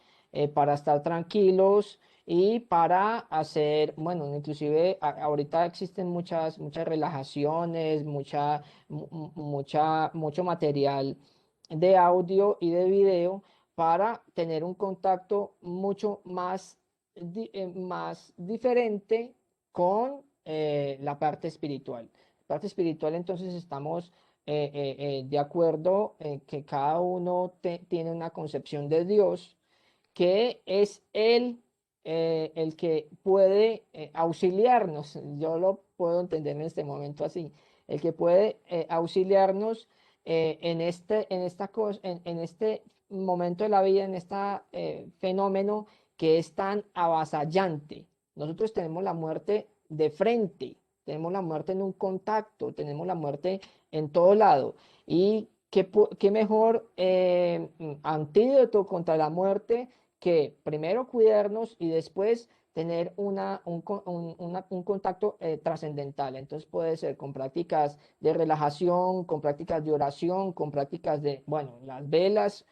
para estar tranquilos y para hacer, bueno, inclusive ahorita existen muchas relajaciones, mucho material de audio y de video para tener un contacto mucho más diferente con la parte espiritual. La parte espiritual, entonces estamos de acuerdo en que cada uno tiene una concepción de Dios, que es el que puede auxiliarnos. Yo lo puedo entender en este momento así, el que puede auxiliarnos en este momento de la vida, en este fenómeno que es tan avasallante. Nosotros tenemos la muerte de frente, tenemos la muerte en un contacto, tenemos la muerte en todo lado. Y qué mejor antídoto contra la muerte que primero cuidarnos y después tener un contacto trascendental. Entonces puede ser con prácticas de relajación, con prácticas de oración, con prácticas de, bueno, las velas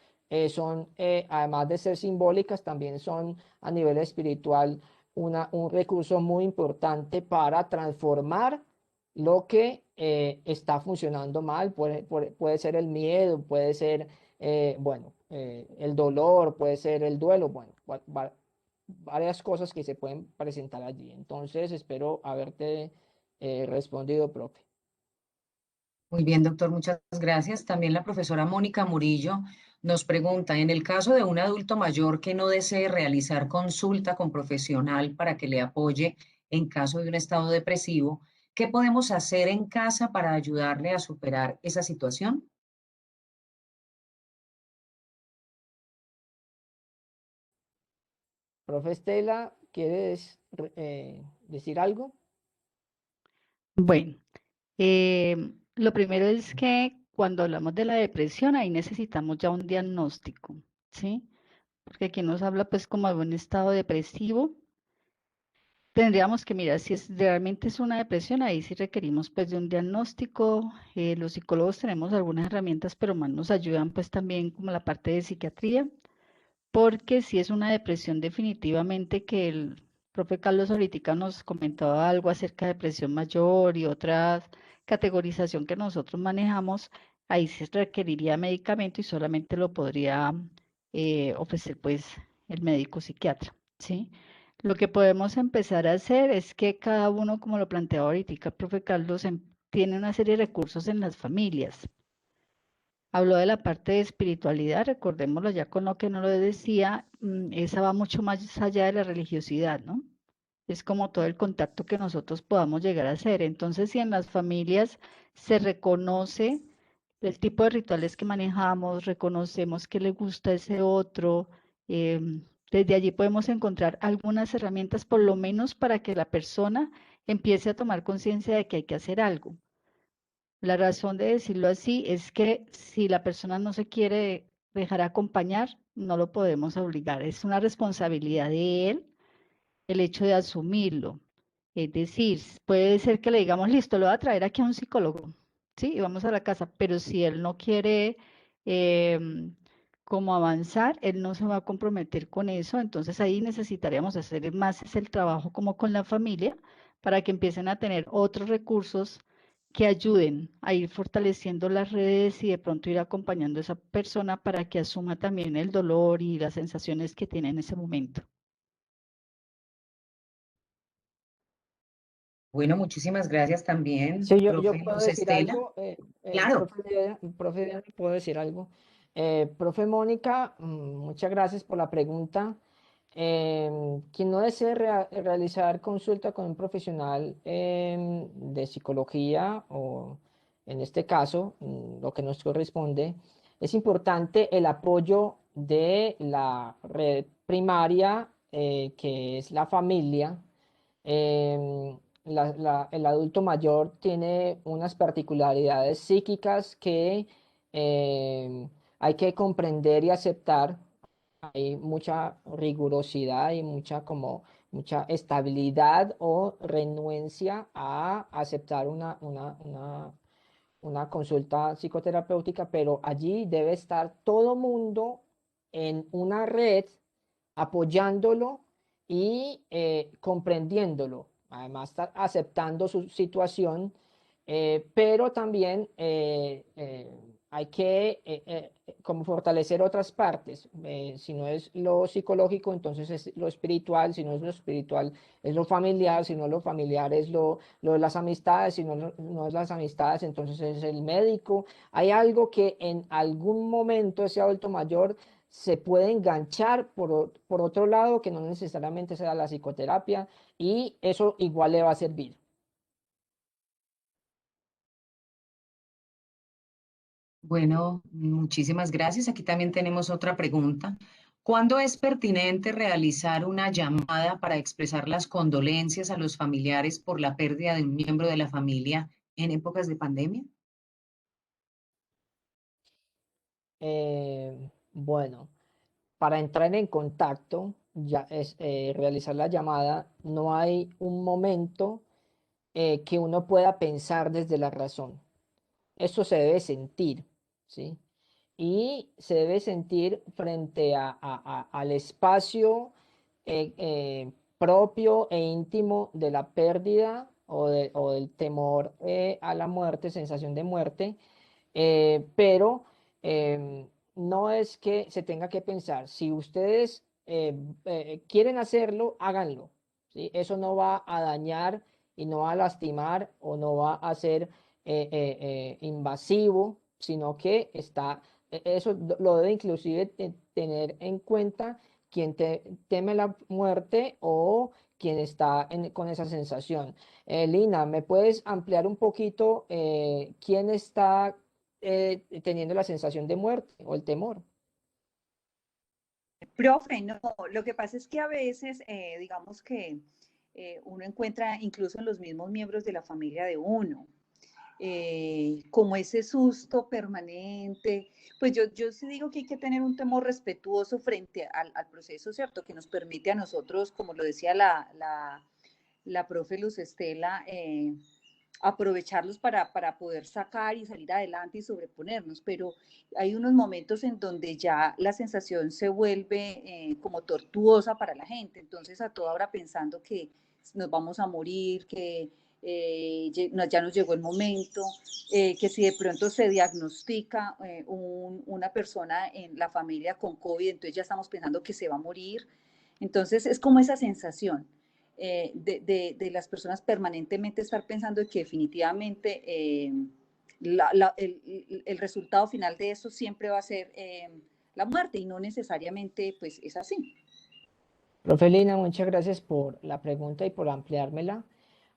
son, además de ser simbólicas, también son a nivel espiritual un recurso muy importante para transformar lo que está funcionando mal. Puede ser el miedo, puede ser, el dolor, puede ser el duelo, bueno, varias cosas que se pueden presentar allí. Entonces, espero haberte respondido, profe.
Muy bien, doctor, muchas gracias. También la profesora Mónica Murillo nos pregunta, en el caso de un adulto mayor que no desee realizar consulta con profesional para que le apoye en caso de un estado depresivo, ¿qué podemos hacer en casa para ayudarle a superar esa situación?
Profe Estela, ¿quieres decir algo?
Bueno, lo primero es que cuando hablamos de la depresión, ahí necesitamos ya un diagnóstico, ¿sí? Porque aquí nos habla pues como de un estado depresivo. Tendríamos que mirar si realmente es una depresión, ahí sí requerimos pues de un diagnóstico. Los psicólogos tenemos algunas herramientas, pero más nos ayudan pues también como la parte de psiquiatría, porque si es una depresión definitivamente que el profe Carlos ahorita nos comentaba algo acerca de depresión mayor y otra categorización que nosotros manejamos, ahí se requeriría medicamento y solamente lo podría ofrecer pues el médico psiquiatra, ¿sí? Lo que podemos empezar a hacer es que cada uno, como lo planteaba ahorita el profe Carlos, tiene una serie de recursos en las familias. Habló de la parte de espiritualidad, recordémoslo ya con lo que nos lo decía, esa va mucho más allá de la religiosidad, ¿no? Es como todo el contacto que nosotros podamos llegar a hacer. Entonces, si en las familias se reconoce el tipo de rituales que manejamos, reconocemos que le gusta a ese otro, desde allí podemos encontrar algunas herramientas, por lo menos para que la persona empiece a tomar conciencia de que hay que hacer algo. La razón de decirlo así es que si la persona no se quiere dejar acompañar, no lo podemos obligar. Es una responsabilidad de él el hecho de asumirlo. Es decir, puede ser que le digamos, listo, lo voy a traer aquí a un psicólogo, ¿sí? Y vamos a la casa, pero si él no quiere como avanzar, él no se va a comprometer con eso, entonces ahí necesitaríamos hacer más es el trabajo como con la familia para que empiecen a tener otros recursos que ayuden a ir fortaleciendo las redes y de pronto ir acompañando a esa persona para que asuma también el dolor y las sensaciones que tiene en ese momento.
Bueno, muchísimas gracias también,
Sí, yo
profe
puedo
Luz
decir
Estela.
algo,
Claro,
profe Diana, ¿puedo decir algo? Profe Mónica, muchas gracias por la pregunta. Quien no desee realizar consulta con un profesional de psicología o en este caso, lo que nos corresponde, es importante el apoyo de la red primaria, que es la familia. El adulto mayor tiene unas particularidades psíquicas que em, hay que comprender y aceptar. Hay mucha rigurosidad y mucha estabilidad o renuencia a aceptar una consulta psicoterapéutica, pero allí debe estar todo mundo en una red apoyándolo y comprendiéndolo. Además, está aceptando su situación, pero también hay que como fortalecer otras partes. Si no es lo psicológico, entonces es lo espiritual. Si no es lo espiritual, es lo familiar. Si no es lo familiar, es lo de las amistades. Si no, no es las amistades, entonces es el médico. Hay algo que en algún momento ese adulto mayor se puede enganchar por otro lado, que no necesariamente sea la psicoterapia, y eso igual le va a servir.
Bueno, muchísimas gracias. Aquí también tenemos otra pregunta. ¿Cuándo es pertinente realizar una llamada para expresar las condolencias a los familiares por la pérdida de un miembro de la familia en épocas de pandemia?
Bueno, para entrar en contacto, ya es realizar la llamada, no hay un momento que uno pueda pensar desde la razón. Esto se debe sentir, ¿sí? Y se debe sentir frente al espacio propio e íntimo de la pérdida o del temor a la muerte, sensación de muerte, pero no es que se tenga que pensar, si ustedes quieren hacerlo, háganlo, ¿sí? Eso no va a dañar y no va a lastimar o no va a ser invasivo, sino que eso lo debe inclusive tener en cuenta quien teme la muerte o quien está con esa sensación. Lina, ¿me puedes ampliar un poquito quién está teniendo la sensación de muerte o el temor?
Profe, no, lo que pasa es que a veces, digamos que uno encuentra incluso en los mismos miembros de la familia de uno, como ese susto permanente, pues yo sí digo que hay que tener un temor respetuoso frente al proceso, ¿cierto? Que nos permite a nosotros, como lo decía la profe Luz Estela, aprovecharlos para poder sacar y salir adelante y sobreponernos, pero hay unos momentos en donde ya la sensación se vuelve como tortuosa para la gente, entonces a toda hora pensando que nos vamos a morir, que ya nos llegó el momento, que si de pronto se diagnostica una persona en la familia con COVID, entonces ya estamos pensando que se va a morir, entonces es como esa sensación de las personas permanentemente estar pensando que definitivamente el resultado final de eso siempre va a ser la muerte y no necesariamente pues es así.
Profe Lina, muchas gracias por la pregunta y por ampliármela,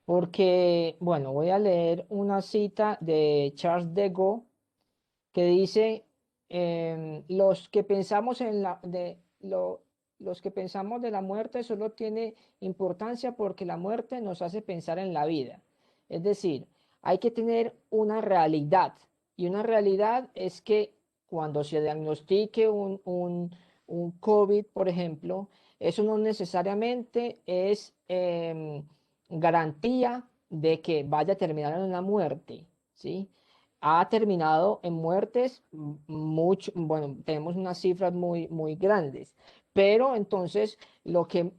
porque, bueno, voy a leer una cita de Charles de Gaulle que dice, los que pensamos los que pensamos de la muerte solo tiene importancia porque la muerte nos hace pensar en la vida. Es decir, hay que tener una realidad, y una realidad es que cuando se diagnostique un COVID, por ejemplo, eso no necesariamente es garantía de que vaya a terminar en una muerte, ¿sí? Ha terminado en muertes mucho, bueno, tenemos unas cifras muy grandes, pero entonces lo que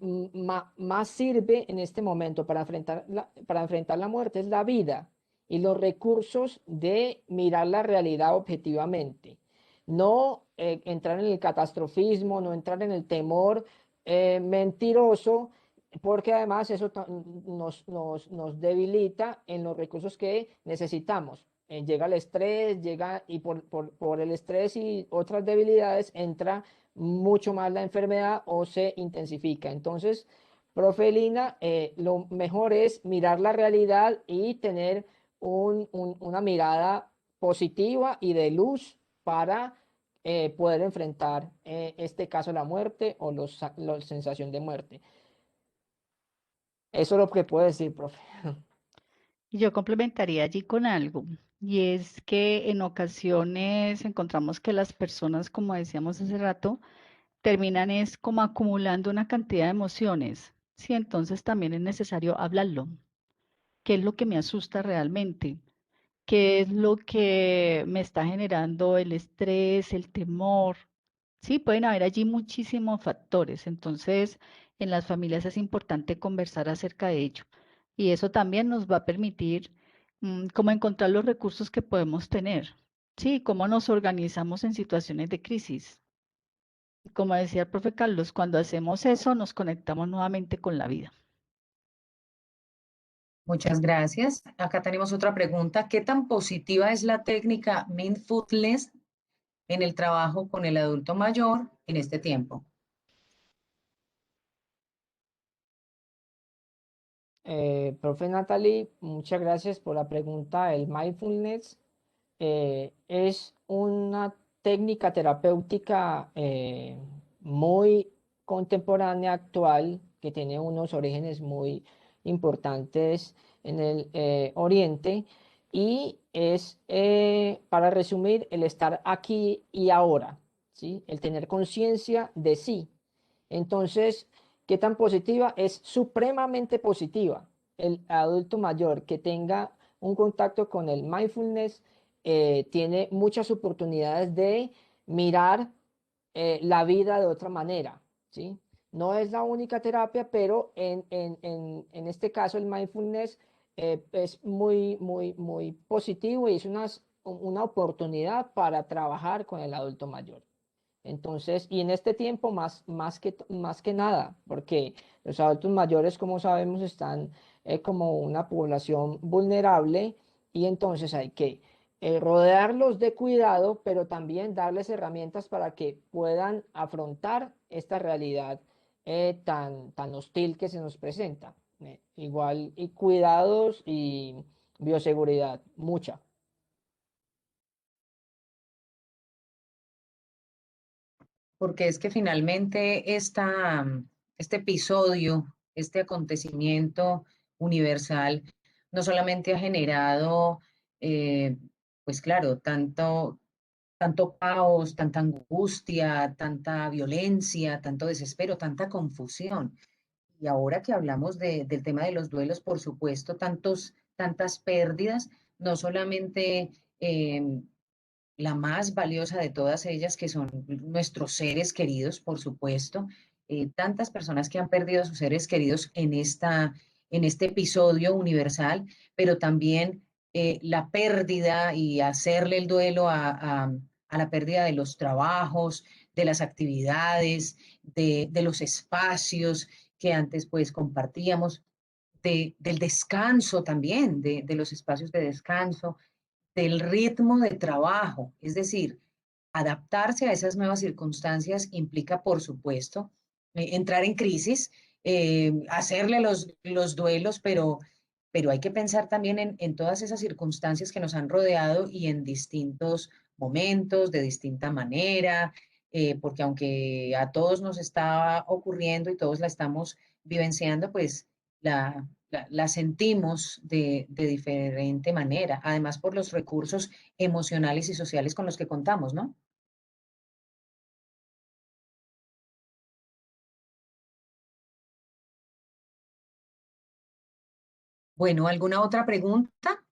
más sirve en este momento para enfrentar la muerte es la vida y los recursos de mirar la realidad objetivamente. No entrar en el catastrofismo, no entrar en el temor mentiroso, porque además eso nos debilita en los recursos que necesitamos. llega el estrés, y por el estrés y otras debilidades entra mucho más la enfermedad o se intensifica. Entonces, profe Lina, lo mejor es mirar la realidad y tener una mirada positiva y de luz para poder enfrentar este caso, la muerte o la sensación de muerte. Eso es lo que puedo decir, profe.
Y yo complementaría allí con algo, y es que en ocasiones encontramos que las personas, como decíamos hace rato, terminan es como acumulando una cantidad de emociones. Sí, entonces también es necesario hablarlo. ¿Qué es lo que me asusta realmente? ¿Qué es lo que me está generando el estrés, el temor? Sí, pueden haber allí muchísimos factores. Entonces, en las familias es importante conversar acerca de ello. Y eso también nos va a permitir cómo encontrar los recursos que podemos tener. Sí, cómo nos organizamos en situaciones de crisis. Como decía el profe Carlos, cuando hacemos eso nos conectamos nuevamente con la vida.
Muchas gracias. Acá tenemos otra pregunta. ¿Qué tan positiva es la técnica Mindfulness en el trabajo con el adulto mayor en este tiempo?
Profe Natalie, muchas gracias por la pregunta. El mindfulness es una técnica terapéutica muy contemporánea, actual, que tiene unos orígenes muy importantes en el Oriente y es, para resumir, el estar aquí y ahora, ¿sí? El tener conciencia de sí. Entonces, ¿qué tan positiva? Es supremamente positiva. El adulto mayor que tenga un contacto con el mindfulness tiene muchas oportunidades de mirar la vida de otra manera, ¿sí? No es la única terapia, pero en este caso el mindfulness es muy positivo y es una oportunidad para trabajar con el adulto mayor. Entonces, y en este tiempo más que nada, porque los adultos mayores, como sabemos, están como una población vulnerable y entonces hay que rodearlos de cuidado, pero también darles herramientas para que puedan afrontar esta realidad tan hostil que se nos presenta. Igual, y cuidados y bioseguridad, mucha.
Porque es que finalmente este episodio, este acontecimiento universal, no solamente ha generado, pues claro, tanto caos, tanta angustia, tanta violencia, tanto desespero, tanta confusión. Y ahora que hablamos del tema de los duelos, por supuesto, tantas pérdidas, no solamente la más valiosa de todas ellas, que son nuestros seres queridos, por supuesto, tantas personas que han perdido a sus seres queridos en este episodio universal, pero también la pérdida y hacerle el duelo a la pérdida de los trabajos, de las actividades, de los espacios que antes pues compartíamos, del descanso también, de los espacios de descanso, del ritmo de trabajo, es decir, adaptarse a esas nuevas circunstancias implica, por supuesto, entrar en crisis, hacerle los duelos, pero hay que pensar también en todas esas circunstancias que nos han rodeado y en distintos momentos, de distinta manera, porque aunque a todos nos está ocurriendo y todos la estamos vivenciando, pues la sentimos de diferente manera, además por los recursos emocionales y sociales con los que contamos, ¿no? Bueno, ¿alguna otra pregunta?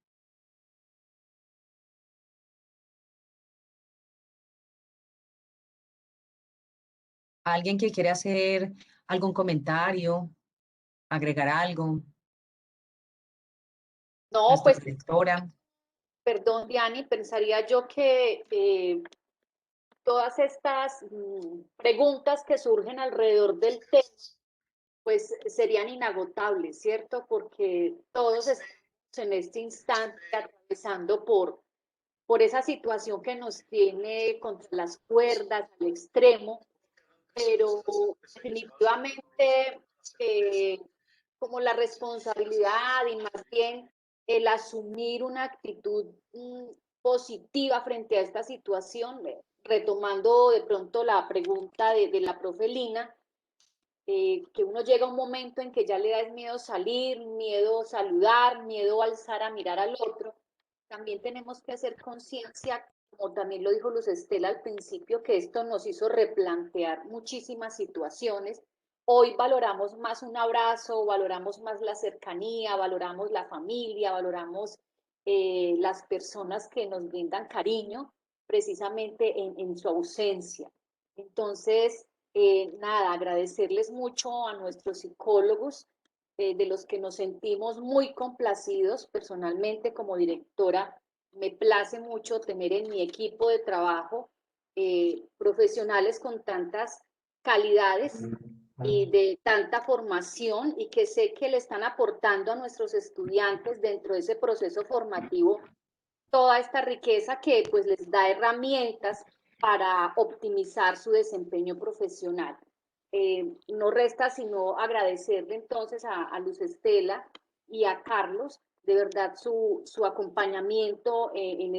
¿Alguien que quiere hacer algún comentario, agregar algo?
No,
Nuestra
pues,
directora.
perdón, Diani, pensaría yo que todas estas preguntas que surgen alrededor del tema, pues serían inagotables, ¿cierto? Porque todos estamos en este instante atravesando por por esa situación que nos tiene contra las cuerdas, al extremo, pero definitivamente como la responsabilidad y más bien el asumir una actitud positiva frente a esta situación, retomando de pronto la pregunta de la profe Lina, que uno llega a un momento en que ya le da miedo salir, miedo saludar, miedo alzar a mirar al otro. También tenemos que hacer conciencia, como también lo dijo Luz Estela al principio, que esto nos hizo replantear muchísimas situaciones. Hoy valoramos más un abrazo, valoramos más la cercanía, valoramos la familia, valoramos las personas que nos brindan cariño precisamente en su ausencia. Entonces, nada, agradecerles mucho a nuestros psicólogos, de los que nos sentimos muy complacidos. Personalmente, como directora, me place mucho tener en mi equipo de trabajo profesionales con tantas calidades y de tanta formación, y que sé que le están aportando a nuestros estudiantes dentro de ese proceso formativo toda esta riqueza que pues les da herramientas para optimizar su desempeño profesional. No resta sino agradecerle entonces a Luz Estela y a Carlos, de verdad, su acompañamiento en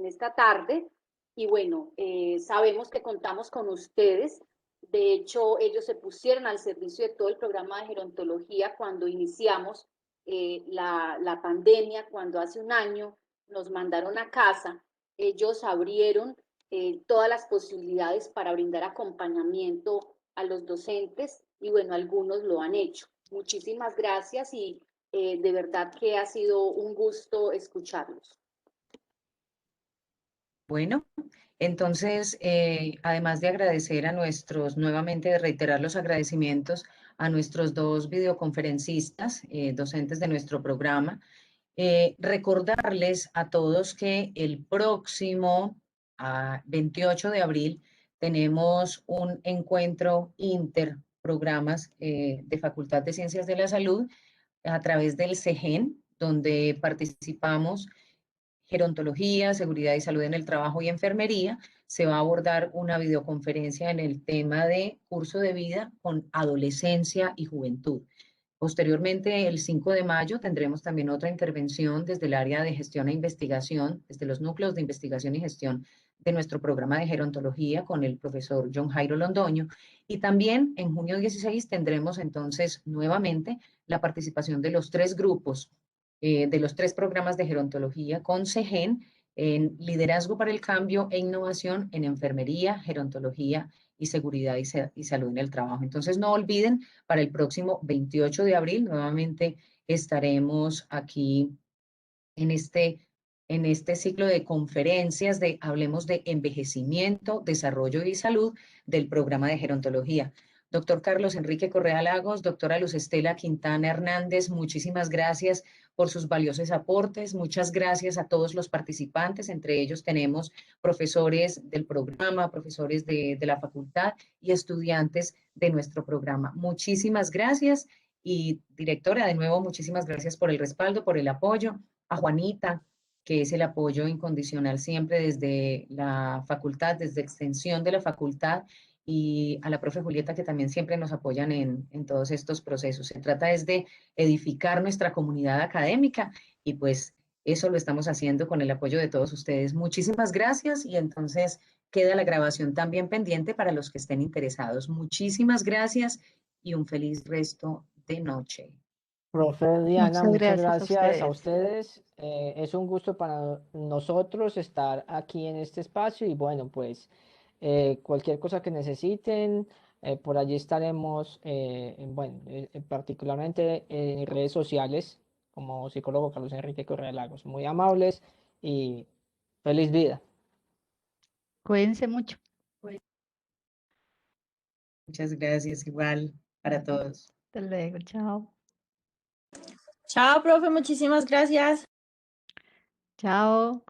esta tarde. Y bueno, sabemos que contamos con ustedes. De hecho, ellos se pusieron al servicio de todo el programa de gerontología cuando iniciamos la pandemia, cuando hace un año nos mandaron a casa. Ellos abrieron todas las posibilidades para brindar acompañamiento a los docentes, y bueno, algunos lo han hecho. Muchísimas gracias, y de verdad que ha sido un gusto escucharlos.
Bueno, entonces, además de agradecer a nuevamente de reiterar los agradecimientos a nuestros dos videoconferencistas, docentes de nuestro programa, recordarles a todos que el próximo 28 de abril tenemos un encuentro interprogramas de Facultad de Ciencias de la Salud a través del CEGEN, donde participamos gerontología, seguridad y salud en el trabajo y enfermería. Se va a abordar una videoconferencia en el tema de curso de vida con adolescencia y juventud. Posteriormente, el 5 de mayo, tendremos también otra intervención desde el área de gestión e investigación, desde los núcleos de investigación y gestión de nuestro programa de gerontología con el profesor John Jairo Londoño. Y también en junio 16 tendremos entonces nuevamente la participación de los tres grupos, de los tres programas de gerontología con CEGEN en liderazgo para el cambio e innovación en enfermería, gerontología y seguridad y salud en el trabajo. Entonces no olviden, para el próximo 28 de abril nuevamente estaremos aquí en este ciclo de conferencias de Hablemos de Envejecimiento, Desarrollo y Salud del programa de gerontología. Doctor Carlos Enrique Correa Lagos, doctora Luz Estela Quintana Hernández, muchísimas gracias por sus valiosos aportes. Muchas gracias a todos los participantes. Entre ellos tenemos profesores del programa, profesores de la facultad y estudiantes de nuestro programa. Muchísimas gracias. Y directora, de nuevo, muchísimas gracias por el respaldo, por el apoyo. A Juanita, que es el apoyo incondicional siempre desde la facultad, desde extensión de la facultad, y a la profe Julieta, que también siempre nos apoyan en todos estos procesos. Se trata es de edificar nuestra comunidad académica, y pues eso lo estamos haciendo con el apoyo de todos ustedes. Muchísimas gracias, y entonces queda la grabación también pendiente para los que estén interesados. Muchísimas gracias y un feliz resto de noche.
Profe Diana, muchas gracias a
ustedes.
ustedes. Es un gusto para nosotros estar aquí en este espacio y bueno, pues cualquier cosa que necesiten, por allí estaremos, particularmente en redes sociales como psicólogo Carlos Enrique Correa Lagos. Muy amables y feliz vida.
Cuídense mucho.
Muchas gracias, igual para todos.
Hasta luego, chao.
Chao, profe, muchísimas gracias.
Chao.